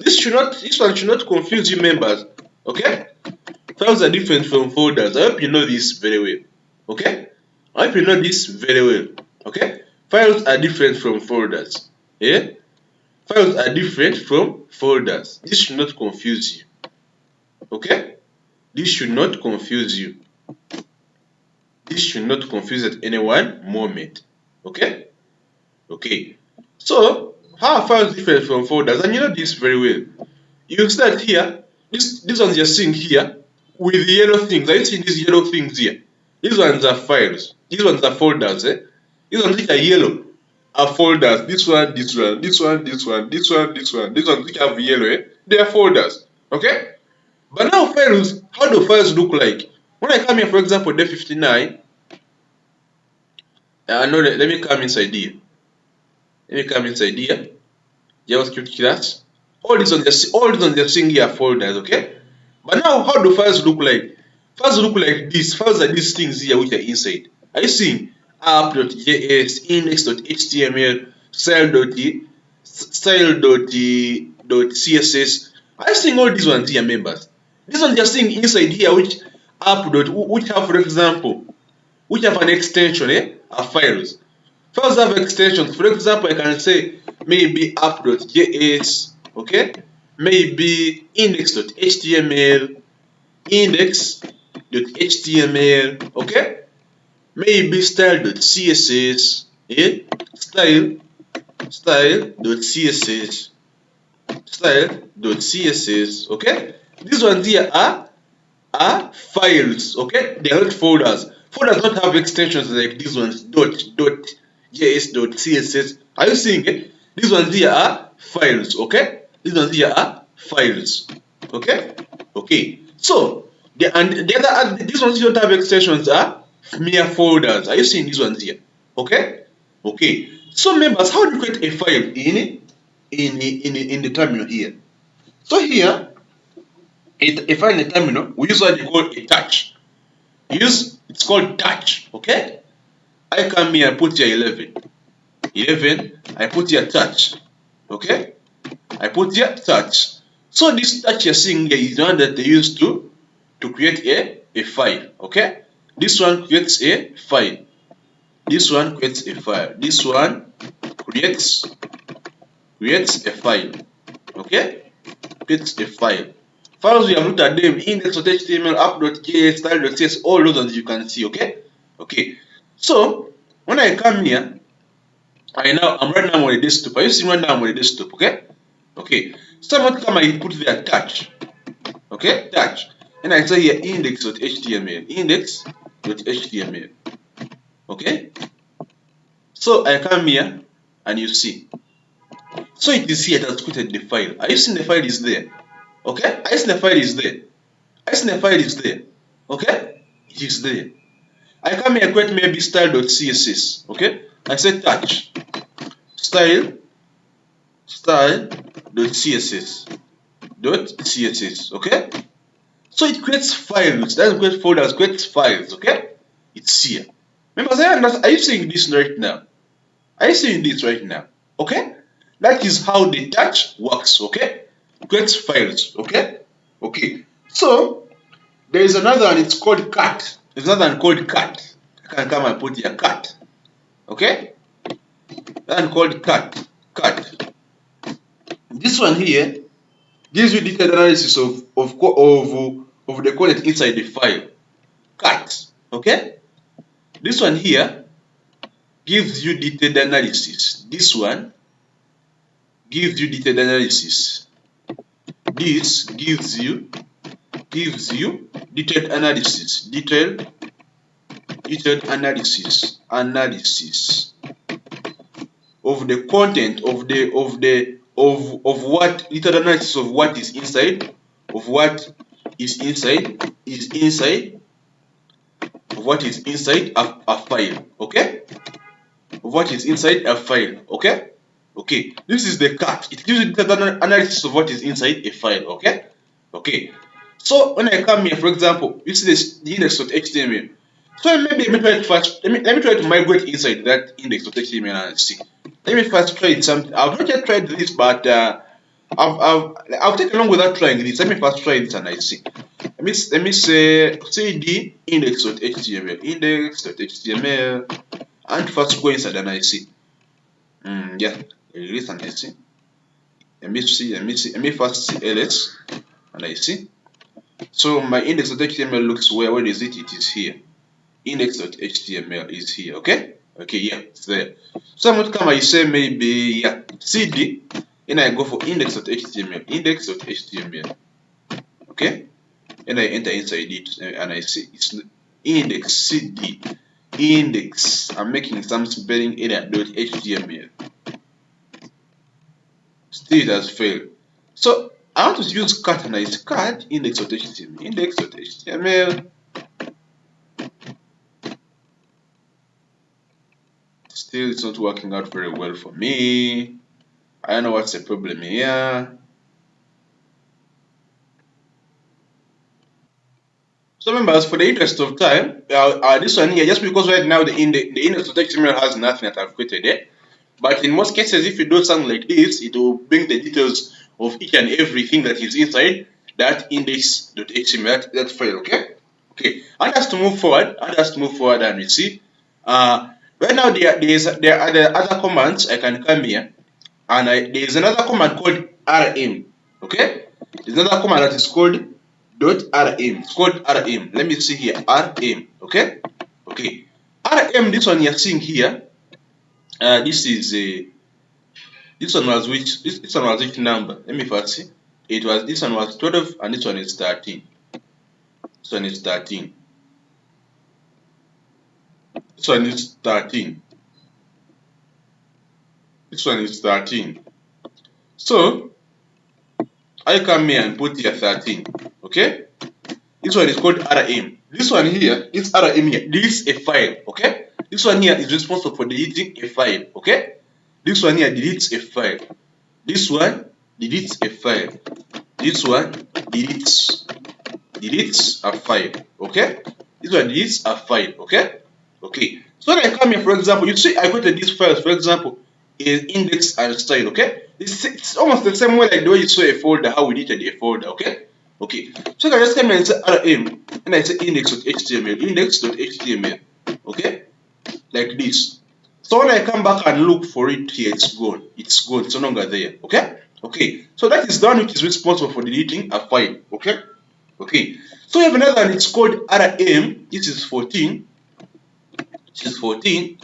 This one should not confuse you, members. Okay? Files are different from folders. I hope you know this very well. Okay? I hope you know this very well. Okay? Files are different from folders. Yeah? Files are different from folders. This should not confuse you. Okay? This should not confuse you. This should not confuse at any one moment. Okay? Okay. So, how are files different from folders? And you know this very well. You start here. This ones you're seeing here with the yellow things. Are you seeing these yellow things here? These ones are files. These ones are folders. These ones which are yellow are folders. This one, this one, this one, this one, this one, this one. These ones which have yellow, they are folders. Okay? But now files, how do files look like? When I come here, for example, day 59, let me come inside here. Let me come inside here. JavaScript class. All these ones you're seeing here are folders, okay? But now, how do files look like? Files look like this. Files are these things here which are inside. Are you seeing app.js, index.html, style.css? Are you seeing all these ones here, members? These ones you're seeing inside here, which have, for example, which have an extension, are files. Files have extensions. For example, I can say maybe app.js, okay? Maybe index.html, index.html, okay? Maybe style.css, style.css, style.css, okay? These ones here are files, okay? They are not folders. Folders don't have extensions like these ones, .js.css. Are you seeing it? These ones here are files, okay? These ones here are files, okay? Okay. So the other these ones don't have extensions are mere folders. Are you seeing these ones here? Okay? Okay. So members, how do you create a file in the terminal here? So here, a file in the terminal, we use what they call a touch. It's called touch, okay? I come here, I put here 11. 11, I put here touch, okay? I put here touch. So this touch you're seeing here is the one that they use to create a file, okay? This one creates a file. This one creates a file. This one creates a file, okay? Creates a file. Files we have looked at them, index.html, app.js, style.css, all those ones you can see, okay? Okay. So when I come here, I'm right now on the desktop. Are you seeing right now I'm on the desktop, okay? Okay. So I'm going to come and put there touch. Okay, touch. And I say here index.html. Index.html. Okay? So I come here and you see. So it is here that created the file. Are you seeing the file is there? Okay? Are you seeing the file is there? Are you seeing the file is there? Okay? It is there. I come here, create maybe style.css. Okay? I say touch. Style.css. Okay? So it creates files. Doesn't create folders, creates files. Okay? It's here. Members, are you seeing this right now? Are you seeing this right now? Okay? That is how the touch works. Okay? Creates files. Okay? Okay. So there is another one, it's called cut. There's another one called cut. I can come and put here cut. Okay? That one called cut. Cut. This one here gives you detailed analysis of the content inside the file. Cut. Okay? This one here gives you detailed analysis. This one gives you detailed analysis. This gives you detailed analysis. Detailed analysis of the content of what detailed analysis of what is inside of what is inside of what is inside a file. Okay? Of what is inside a file. Okay? Okay. This is the cut. It gives you detailed analysis of what is inside a file. Okay? Okay. So when I come here, for example, you see the index.html. So maybe let me try to migrate inside that index.html and see. Let me first try something. I've not yet tried this, but I'll take along without trying this. Let me first try this and I see. Let me say cd index.html, index.html, and first go inside and I see. Yeah, release and I see. Let me first see ls and I see. So my index.html looks where is it? It is here. Index.html is here. Okay, yeah, it's there. So I'm going to come, I say maybe cd, and I go for index.html, okay, and I enter inside it and I see it's index cd index. I'm making some spelling error.html. Still it has failed. So I want to use cat and I say cat index.html. Still it's not working out very well for me. I don't know what's the problem here. So members, for the interest of time, this one here, just because right now the index.html has nothing that I've created there. But in most cases, if you do something like this, it will bring the details of each and everything that is inside that index.html, that file, okay? Okay, and us to move forward, and we see, right now there are the other commands. I can come here, and there is another command called rm, okay? There's another command that is called .rm. It's called rm. Let me see here, rm, okay? Okay, rm, this one you're seeing here, this is a this one was which number? Let me first see. This one was 12 and this one is 13. This one is 13. This one is 13. This one is 13. So I come here and put here 13. Okay? This one is called RM. This one here, this RM here, this is a file. Okay? This one here is responsible for deleting a file. Okay? This one here deletes a file. This one deletes a file. This one deletes a file. Okay? This one deletes a file. Okay? Okay. So when I come here, for example, you see I created these files, for example, is index and style. Okay? It's almost the same way like the way you saw a folder, how we deleted a folder. Okay? Okay. So I can just come here and say rm and I say index.html. Okay? Like this. So when I come back and look for it here, it's gone. It's gone. It's no longer there. Okay? Okay. So that is the one which is responsible for deleting a file. Okay? Okay. So we have another one, it's called rm. This is 14. This is 14.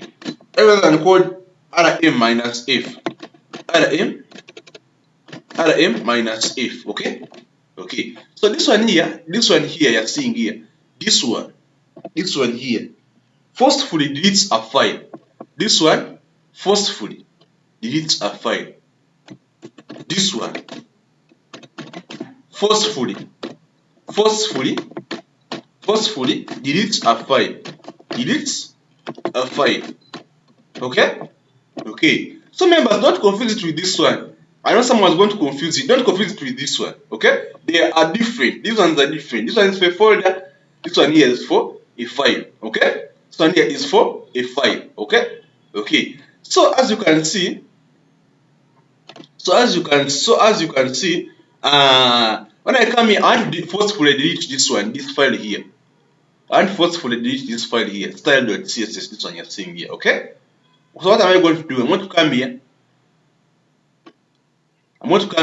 Another one called rm minus f. rm minus f. Okay? Okay. So this one here you're seeing here. This one here forcefully deletes a file. This one forcefully deletes a file. This one forcefully deletes a file. Deletes a file. Okay? Okay. So members, don't confuse it with this one. I know someone's going to confuse it. Don't confuse it with this one. Okay? They are different. These ones are different. This one is for a folder. This one here is for a file. Okay? This one here is for a file. Okay? Okay. So as you can see, when I come here, I want to forcefully delete this one, this file here. I want to forcefully delete this file here, style.css, this one you're seeing here. Okay? So what am I going to do? I'm going to come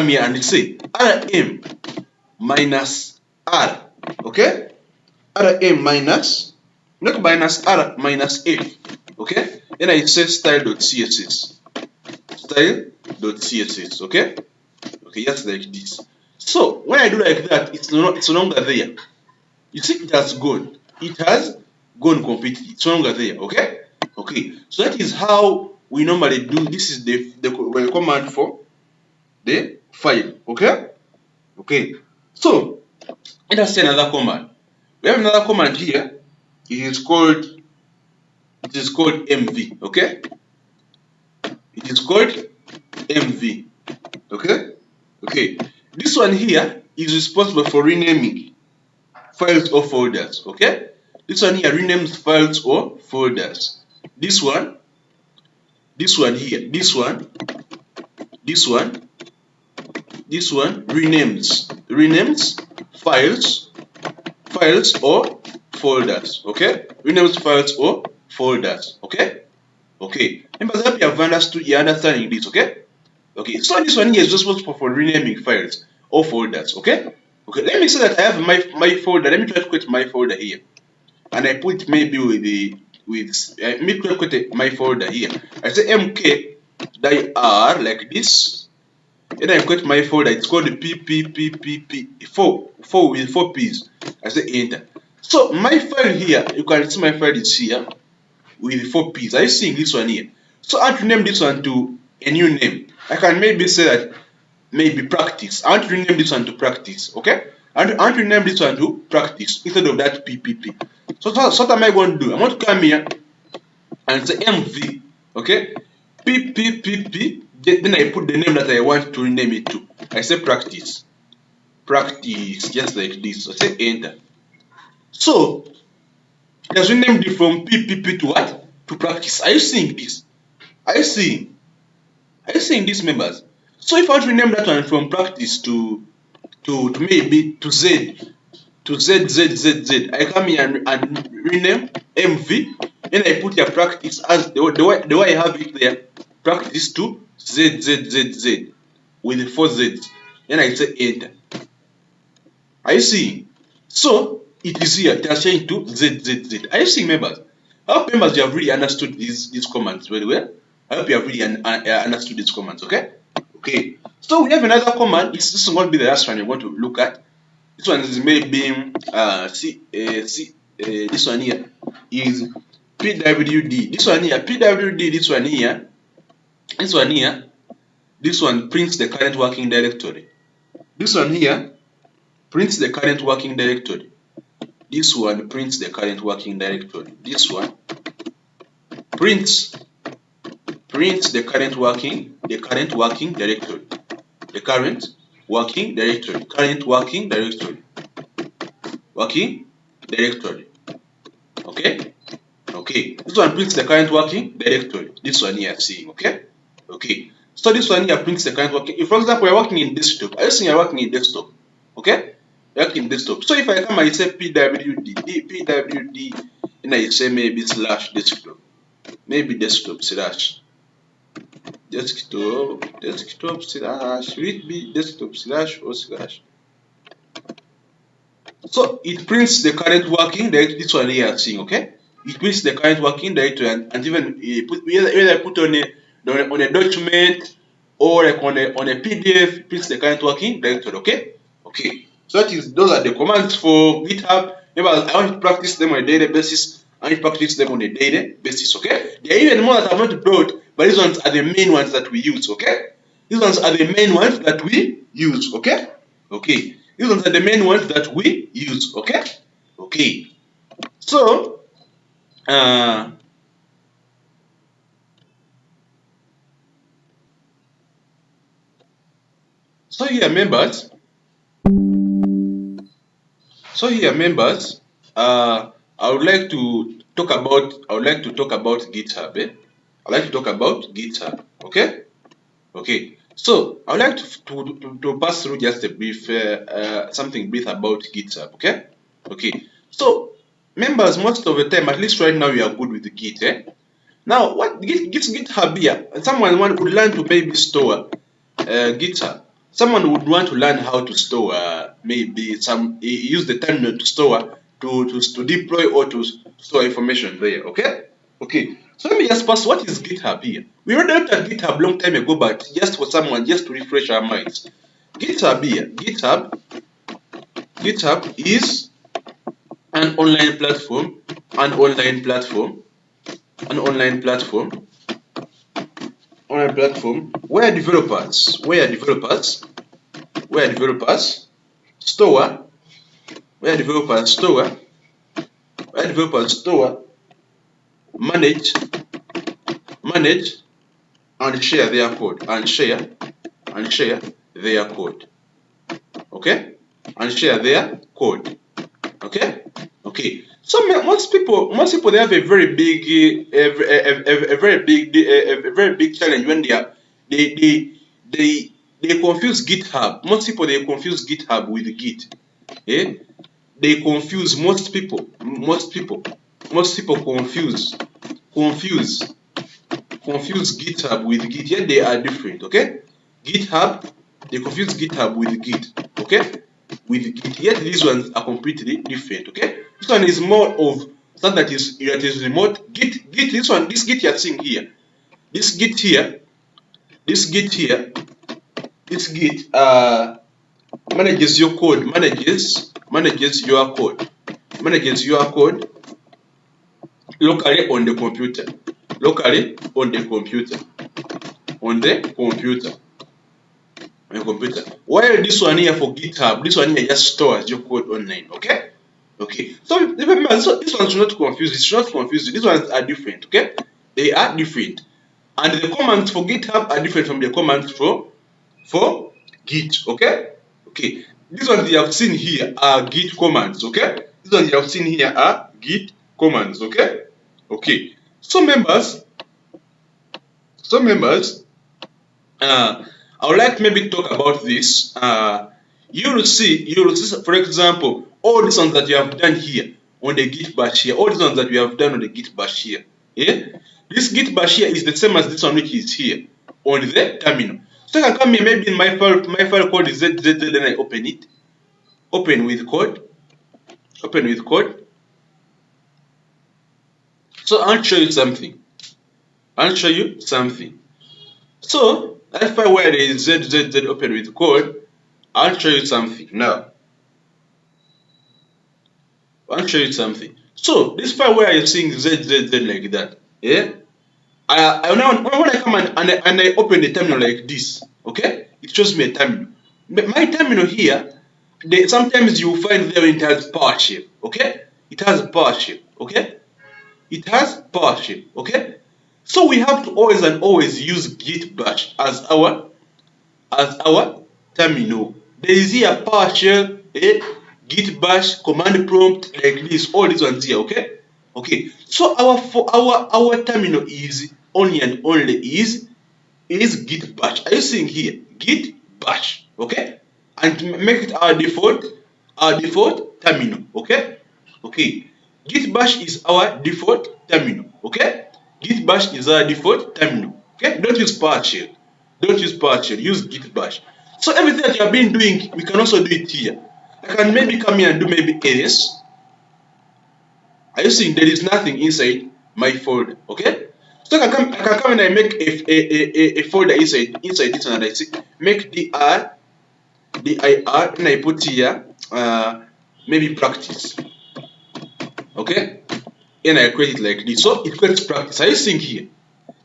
here. And say rm minus r. Okay? Rm minus, not minus r, minus f. Okay? Then I say style.css. Style.css. Okay? Okay, just like this. So when I do like that, it's no longer there. You see, it has gone. It has gone completely. It's no longer there. Okay? Okay. So that is how we normally do. This is the command for the file. Okay? Okay. So let us say another command. We have another command here. It is called mv. Okay? It is called mv. Okay? Okay. This one here is responsible for renaming files or folders. Okay? This one here renames files or folders. This one here, this one this one renames files or folders. Okay, renames files or folders. Okay. Members, I hope you have understood. You're understanding this. Okay. So this one here is just for renaming files or folders. Okay. Let me say that I have my folder. Let me try to create my folder here, and I put maybe let me create my folder here. I say mkdir like this. Then I create my folder. It's called PPPPP 4 with 4 P's. I say enter. So my file here, you can see my file is here with 4 P's. Are you seeing this one here? So I want to name this one to a new name. I can maybe say that maybe practice. I want to rename this one to practice. Okay? I want to rename this one to practice instead of that PPP. So what am I going to do? I'm going to come here and say MV. Okay? PPPP. Then I put the name that I want to rename it to. I say practice. Practice, just like this. I say enter. So it has renamed it from PPP to what? To practice. Are you seeing this? Are you seeing this, members? So if I want to rename that one from practice to maybe to Z, I come here and rename MV, and I put your practice as the way I have it there, practice to Z with 4 Z's. Then I say enter. Are you seeing? So it is here. It has changed to Z. Are you seeing, members? I hope, members, you have really understood these commands very well. I hope you have really understood these commands. Okay. So we have another command. This is going to be the last one you're going to look at. This one is maybe this one here is pwd. This one here pwd. This one prints the current working directory. This one here prints the current working directory. This one prints the current working directory. This one prints the current working directory. The current working directory. Okay. This one prints the current working directory. This one here seeing. Okay. So this one here prints the current working. If, for example, you're working in desktop, I think you're working in desktop. Okay. You're working in desktop. So if I come and I say pwd, and I say maybe slash desktop, desktop slash will it be desktop slash or slash? So it prints the current working directory. This one here seeing. Okay. It prints the current working directory and even whether I put on a document or like on a PDF, it prints the current working directory. Okay. So those are the commands for GitHub. Remember, I want to practice them on a daily basis. Okay. There are even more that I want to build, but these ones are the main ones that we use. Okay. These ones are the main ones that we use. Okay. These ones are the main ones that we use. Okay. So here, members. I would like to talk about GitHub. I'd like to talk about GitHub. Okay. So I would like to pass through just a brief something brief about GitHub. Okay. So members, most of the time, at least right now, you are good with the Git. Now, what GitHub here? Someone would learn to maybe store GitHub. Someone would want to learn how to store maybe use the terminal to store to deploy or to store information there. Okay. So let me just pass. What is GitHub here? We already looked at GitHub long time ago, but just for someone, just to refresh our minds. GitHub here. GitHub is an online platform. Where developers store manage and share their code Okay. So most people they have a very big challenge when they they confuse GitHub. Most people, they confuse GitHub with Git. Eh? They confuse most people confuse GitHub with Git, yet they are different. Okay, GitHub, they confuse GitHub with Git. Okay, with Git, yet these ones are completely different. Okay, this one is more of something that is remote. Git, this Git you're seeing here, this Git manages your code, manages your code locally on the computer, While this one here for GitHub, this one here just stores your code online. Okay. So remember, so this one should not confuse. It should not confuse you. These ones are different. Okay, they are different, and the commands for GitHub are different from the commands for Git. Okay. These ones you have seen here are Git commands. Okay. These ones you have seen here are Git commands. Okay. So members, I would like to maybe talk about this. You will see, for example, all these ones that you have done here on the Git Bash here, all these ones that we have done on the Git Bash here. Yeah? This Git Bash here is the same as this one which is here on the terminal. So I can come here, maybe in my file code is ZZ, then I open it. Open with code. So I'll show you something. So that file where there is ZZZ open with code, I'll show you something now. So this file where you're seeing ZZZ like that, yeah. When I come and I open the terminal like this, okay, it shows me a terminal. But my terminal here, sometimes you will find there it has PowerShell, okay. It has PowerShell, okay. So we have to always use Git Bash as our terminal. There is here PowerShell, Git Bash, command prompt like this, all these ones here, okay. So our terminal is only and only is Git Bash. Are you seeing here? Git Bash, okay? And make it our default terminal, okay? Git Bash is our default terminal, okay? Git Bash is our default terminal, okay? Don't use PowerShell. Use Git Bash. So everything that you have been doing, we can also do it here. I can maybe come here and do maybe ls. Are you seeing there is nothing inside my folder? Okay, so I can come and I make a folder inside this one, and I say make dir, and I put here maybe practice. Okay, and I create it like this. So it creates practice. Are you seeing here?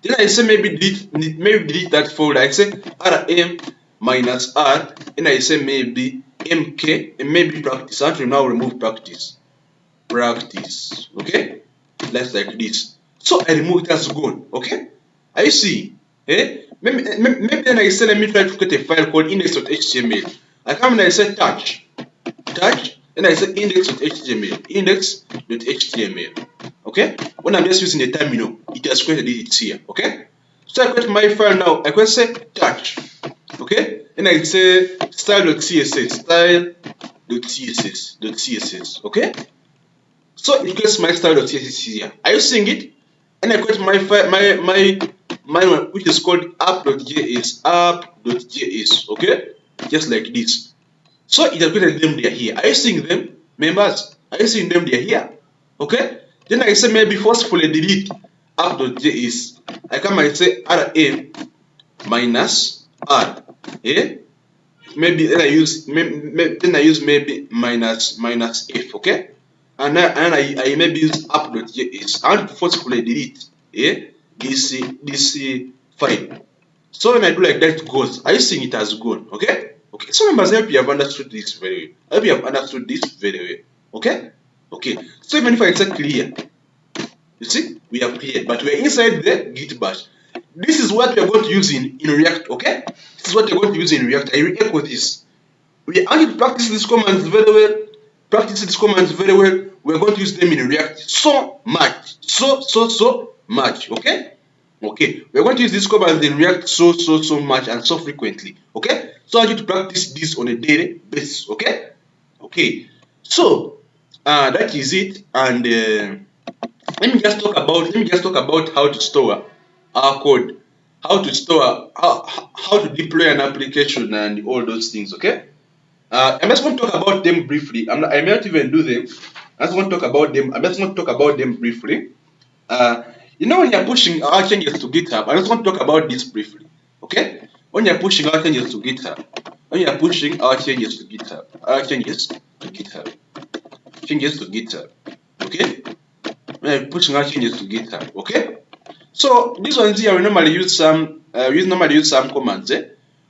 Then I say maybe delete that folder. I say rm -r, and I say maybe mk, and maybe practice. I have to now remove practice. Okay, that's like this. So I remove it as gone. Okay, are you see? Maybe then I say let me try to create a file called index.html. I come and I say touch, and I say index.html. Okay, when I'm just using the terminal, it has created it here. Okay, so I create my file now. I can say touch. Okay, and I say style.css. Okay. So it gets my style.css here. Are you seeing it? And I create my file, my one which is called app.js. Okay, just like this. So it has created them there here. Are you seeing them, members? Are you seeing them there here? Okay. Then I say maybe forcefully delete app.js. I come and say rm -r. Maybe then I use maybe minus f. Okay. And I maybe use app.js. I want to forcefully delete this file. So when I do like that, it goes. Are you seeing it has gone? Okay. So members, I hope you have understood this very well. Okay. So even if I say clear, you see we have cleared, but we're inside the Git Bash. This is what we are going to use in React. Okay. This is what we're going to use in React. I will echo this. We are going to practice these commands very well. We're going to use them in React so much. Okay. Okay, we're going to use these commands in React so much and so frequently. Okay, so I want you to practice this on a daily basis. Okay, so that is it. And let me just talk about how to store our code, how to deploy an application and all those things. Okay, I'm just going to talk about them briefly. I may not even do them. I just want to talk about them. I'm just going to talk about them briefly. When you're pushing our changes to GitHub, I just want to talk about this briefly. Okay? When you're pushing our changes to GitHub, okay? When you're pushing our changes to GitHub, okay? So these ones here we normally use some commands.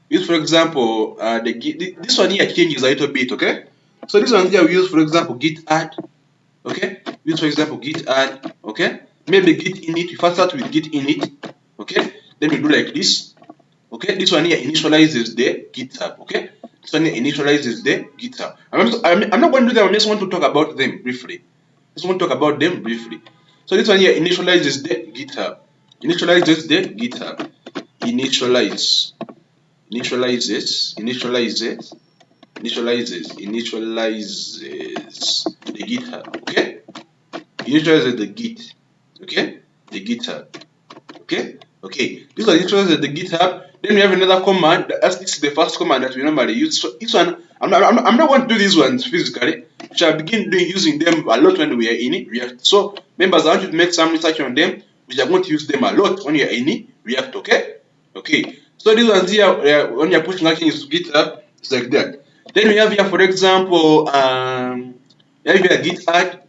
Use, for example, this one here changes a little bit. Okay? So this one here we use, for example, git add. Okay? Use, for example, git add. Okay? Maybe git init. We first start with git init. Okay? Then we do like this. Okay? This one here initializes the GitHub. Okay? This one here initializes the GitHub. I'm not going to do that. I just want to talk about them briefly. So this one here initializes the GitHub. Initializes the GitHub. Initializes the GitHub. Okay? Initializes the Git. Okay? The GitHub. Okay. This one initializes the GitHub. Then we have another command. This is the first command that we normally use. So this one, I'm not going to do these ones physically. We shall begin using them a lot when we are in React. So members, I want you to make some research on them. We are going to use them a lot when you are in React. Okay. So these ones here, when you are pushing actions to GitHub, it's like that. Then we have here, for example, we have here git add.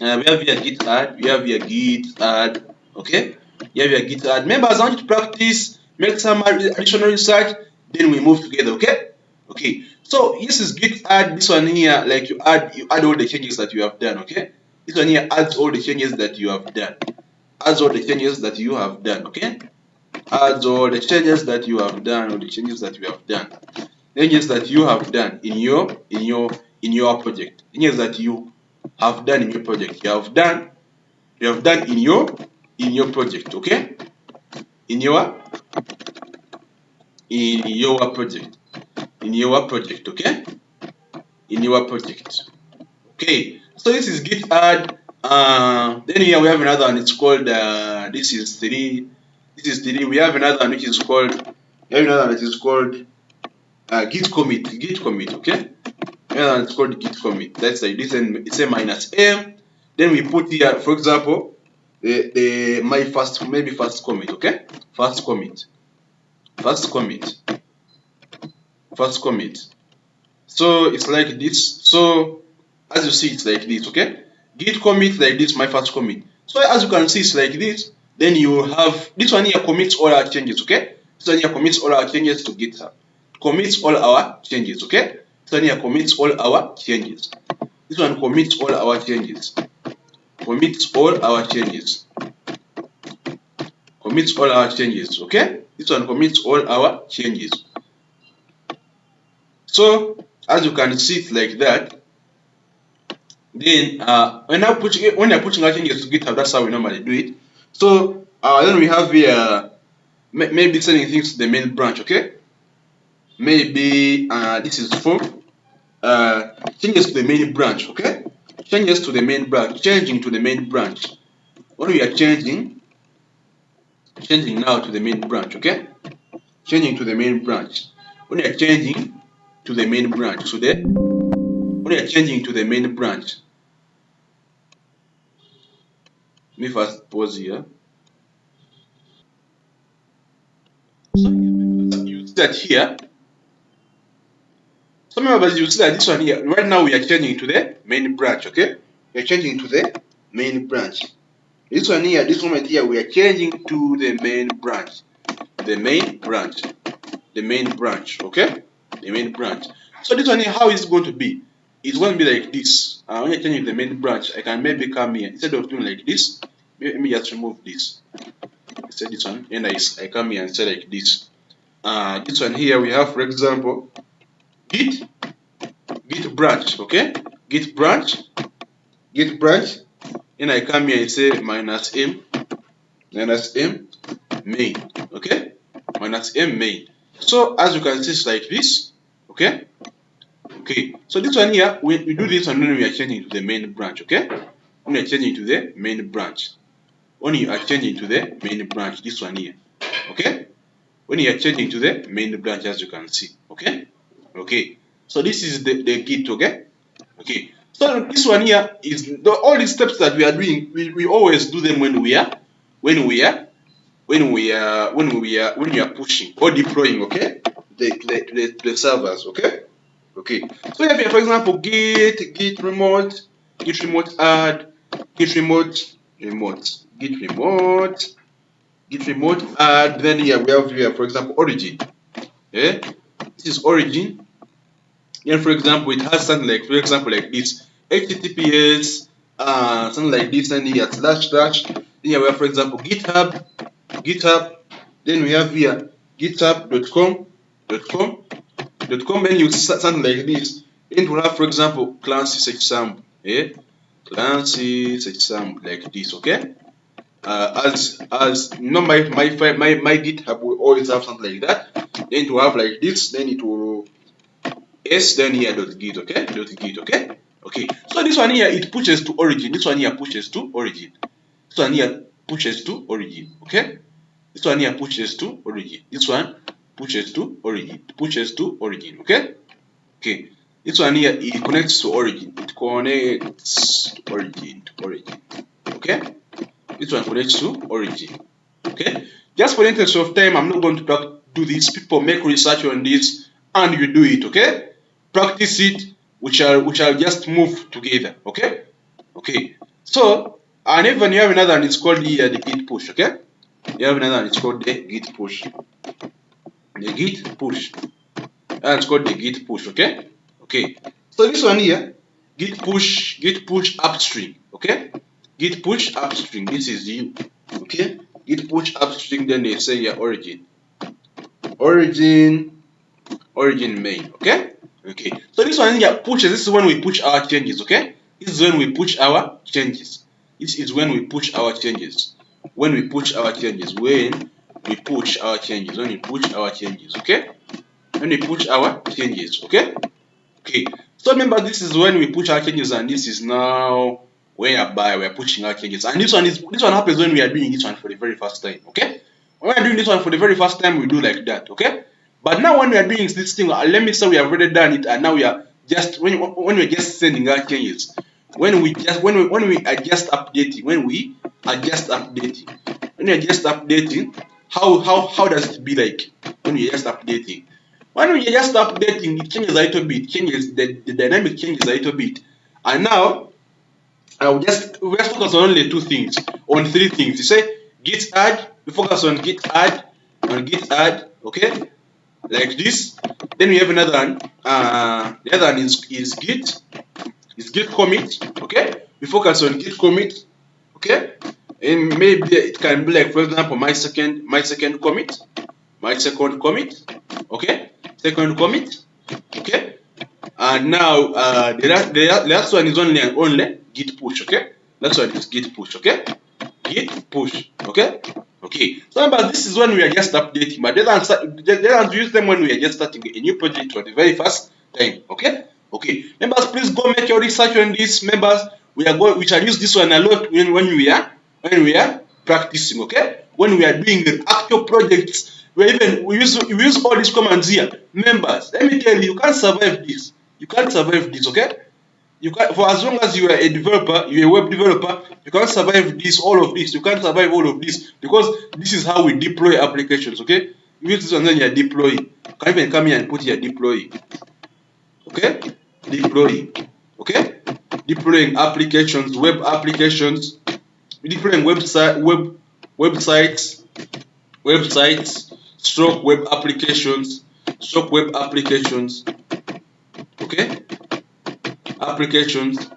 We have here git add. Okay. We have here git add. Members, I want you to practice, make some additional research. Then we move together. Okay. So this is git add. This one here, like you add all the changes that you have done. Okay. This one here adds all the changes that you have done. Okay. Adds all the changes that you have done. Changes that you have done in your project. Changes that you have done in your project. You have done in your project. Okay. In your project. Okay. In your project. Okay. So this is git add. Then here we have another one. It's called this is 3. We have another one which is called git commit. Okay. Another one is called git commit. That's like this, and it's a -m. Then we put here, for example, my first commit. Okay. First commit. So it's like this. So as you see, it's like this. Okay. Git commit like this, my first commit. So as you can see, it's like this. Then you have this one here commits all our changes. Okay. This one here commits all our changes to GitHub. Commits all our changes. Okay. This one here commits all our changes. This one commits all our changes. Commits all our changes. Okay. This one commits all our changes. So as you can see, it's like that. Then when you're pushing our changes to GitHub, that's how we normally do it. So then we have here maybe sending things to the main branch. Okay. Maybe this is for changes to the main branch. Okay. Changing to the main branch. When we are changing now to the main branch. Okay. Changing to the main branch. When we are changing to the main branch. So when we are changing to the main branch. Let me first pause here. So you see that here. So members, you see that this one here. Right now we are changing to the main branch. Okay. We are changing to the main branch. This one here, this moment here, we are changing to the main branch. The main branch. Okay. The main branch. So this one here, how is it going to be? It's going to be like this. When you're changing to the main branch, I can maybe come here instead of doing like this. Let me just remove this. Instead this one, and I come here and say like this. This one here we have, for example, git branch. Okay, git branch, and I come here and say -m. main, okay, minus m main. So as you can see, it's like this, okay. Okay, so this one here, we do this one when we are changing to the main branch, okay. When we are changing to the main branch, when you are changing to the main branch, this one here, okay. When you are changing to the main branch, as you can see, okay. Okay, so this is the Git, okay. Okay, so this one here is all these steps that we are doing. We always do them when we are pushing or deploying, okay, the servers, okay. Okay, so here, for example, git remote add, git remote add. Then here we have here, for example, origin. Yeah, this is origin. Then, for example, it has something like, for example, like this, HTTPS, something like this, and here slash. Then here we have, for example, GitHub. Then we have here github.com. Then you something like this. Then we have, for example, classes example. Yeah, classes example like this. Okay. As you know, my GitHub will always have something like that. Then to have like this, then it will then here .git, okay, okay. Okay, so this one here, it pushes to origin. This one here pushes to origin. This one here pushes to origin, okay. This one here pushes to origin. This one pushes to origin. Okay. Okay. This one here, it connects to origin. It connects to origin. Okay. This one connects to origin. Okay. Just for the interest of time, I'm not going to do this. People make research on this, and you do it. Okay. Practice it. We shall just move together. Okay. Okay. So, and even you have another one. It's called the git push. Okay. You have another one. It's called the git push. And it's called the git push. Okay. Okay. So this one here, git push upstream. Okay. Git push upstream. This is you. Okay. Git push upstream. Then they say your origin main. Okay. Okay. So this one here pushes. This is when we push our changes. Okay. This is when we push our changes. When we push our changes. Okay. Okay. Okay. So remember, this is when we push our changes, and this is now whereby we are pushing our changes. And this one happens when we are doing this one for the very first time. Okay. When we are doing this one for the very first time, we do like that. Okay. But now when we are doing this thing, let me say we have already done it, and now we are just when we're just sending our changes. When we are just updating, how does it be like when we are just updating? When we are just updating, it changes a little bit, the dynamic changes a little bit. And now we just focus on only three things. You say git add, we focus on git add, okay, like this. Then we have another one. The other one is git commit, okay. We focus on git commit, okay. And maybe it can be like, for example, my second commit, okay, okay. And now the last one is only git push, okay. Last one is git push, okay. Okay. Okay. So remember, this is when we are just updating, but they don't use them when we are just starting a new project for the very first time. Okay. Okay. Members, please go make your research on this. Members, we shall use this one a lot when we are practicing. Okay. When we are doing the actual projects, we use all these commands here. Members, let me tell you, you can't survive this. Okay. You can, for as long as you are a developer, you're a web developer, you can't survive all of this. You can't survive all of this, because this is how we deploy applications. Okay, you use this one, then you're deploying. You can even come here and put here deploying. Okay, okay, deploying applications, web applications, deploying websites, stroke web applications, okay. Applications,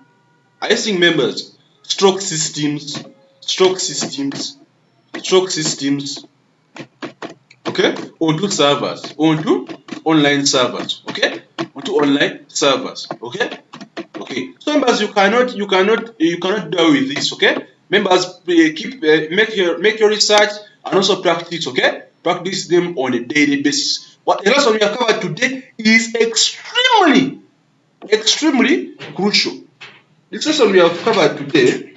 I think, members, stroke systems, okay, onto online servers, okay, okay. Okay, so members, you cannot do with this, okay. Members, make your research, and also practice, okay? Practice them on a daily basis. What the lesson we have covered today is extremely crucial. This lesson we have covered today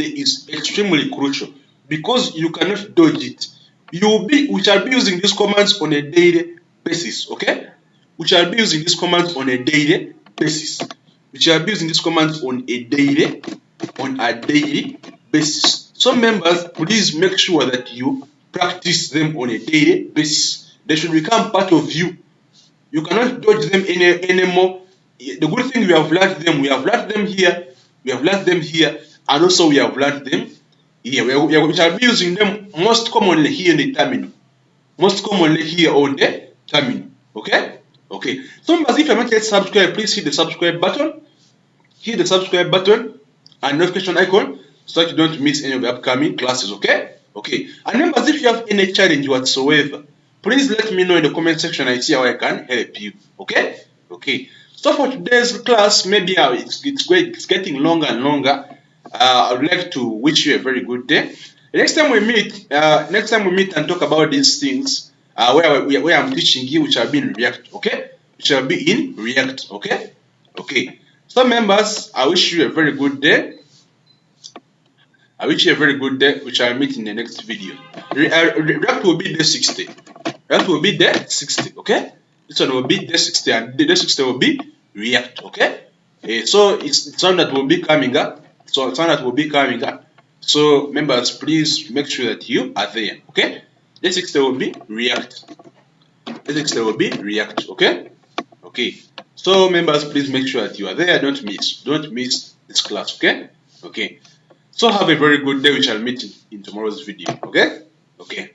is extremely crucial because you cannot dodge it. We shall be using these commands on a daily basis, okay? We shall be using these commands on a daily basis. We shall be using these commands on a daily basis. So members, please make sure that you practice them on a daily basis. They should become part of you. You cannot dodge them anymore. The good thing we have learned them here, and also we have learned them here. We shall be using them most commonly here in the terminal. Okay? Okay. So members, if you're not yet subscribed, please hit the subscribe button. And notification icon so that you don't miss any of the upcoming classes, okay? Okay. And members, if you have any challenge whatsoever, please let me know in the comment section. I see how I can help you, okay? Okay. So for today's class, maybe it's getting longer and longer. I would like to wish you a very good day. Next time we meet and talk about these things, where I'm teaching you, which will be in React, okay? Which will be in React, okay? Okay. So members, I wish you a very good day. Which I'll meet in the next video. React will be day 60. Okay? This one will be day 60, and day 60 will be React, okay? So it's one that will be coming up. So members, please make sure that you are there, okay? Day 60 will be React. Okay? Okay. So members, please make sure that you are there. Don't miss this class, okay? Okay. So have a very good day. We shall meet in tomorrow's video, okay? Okay.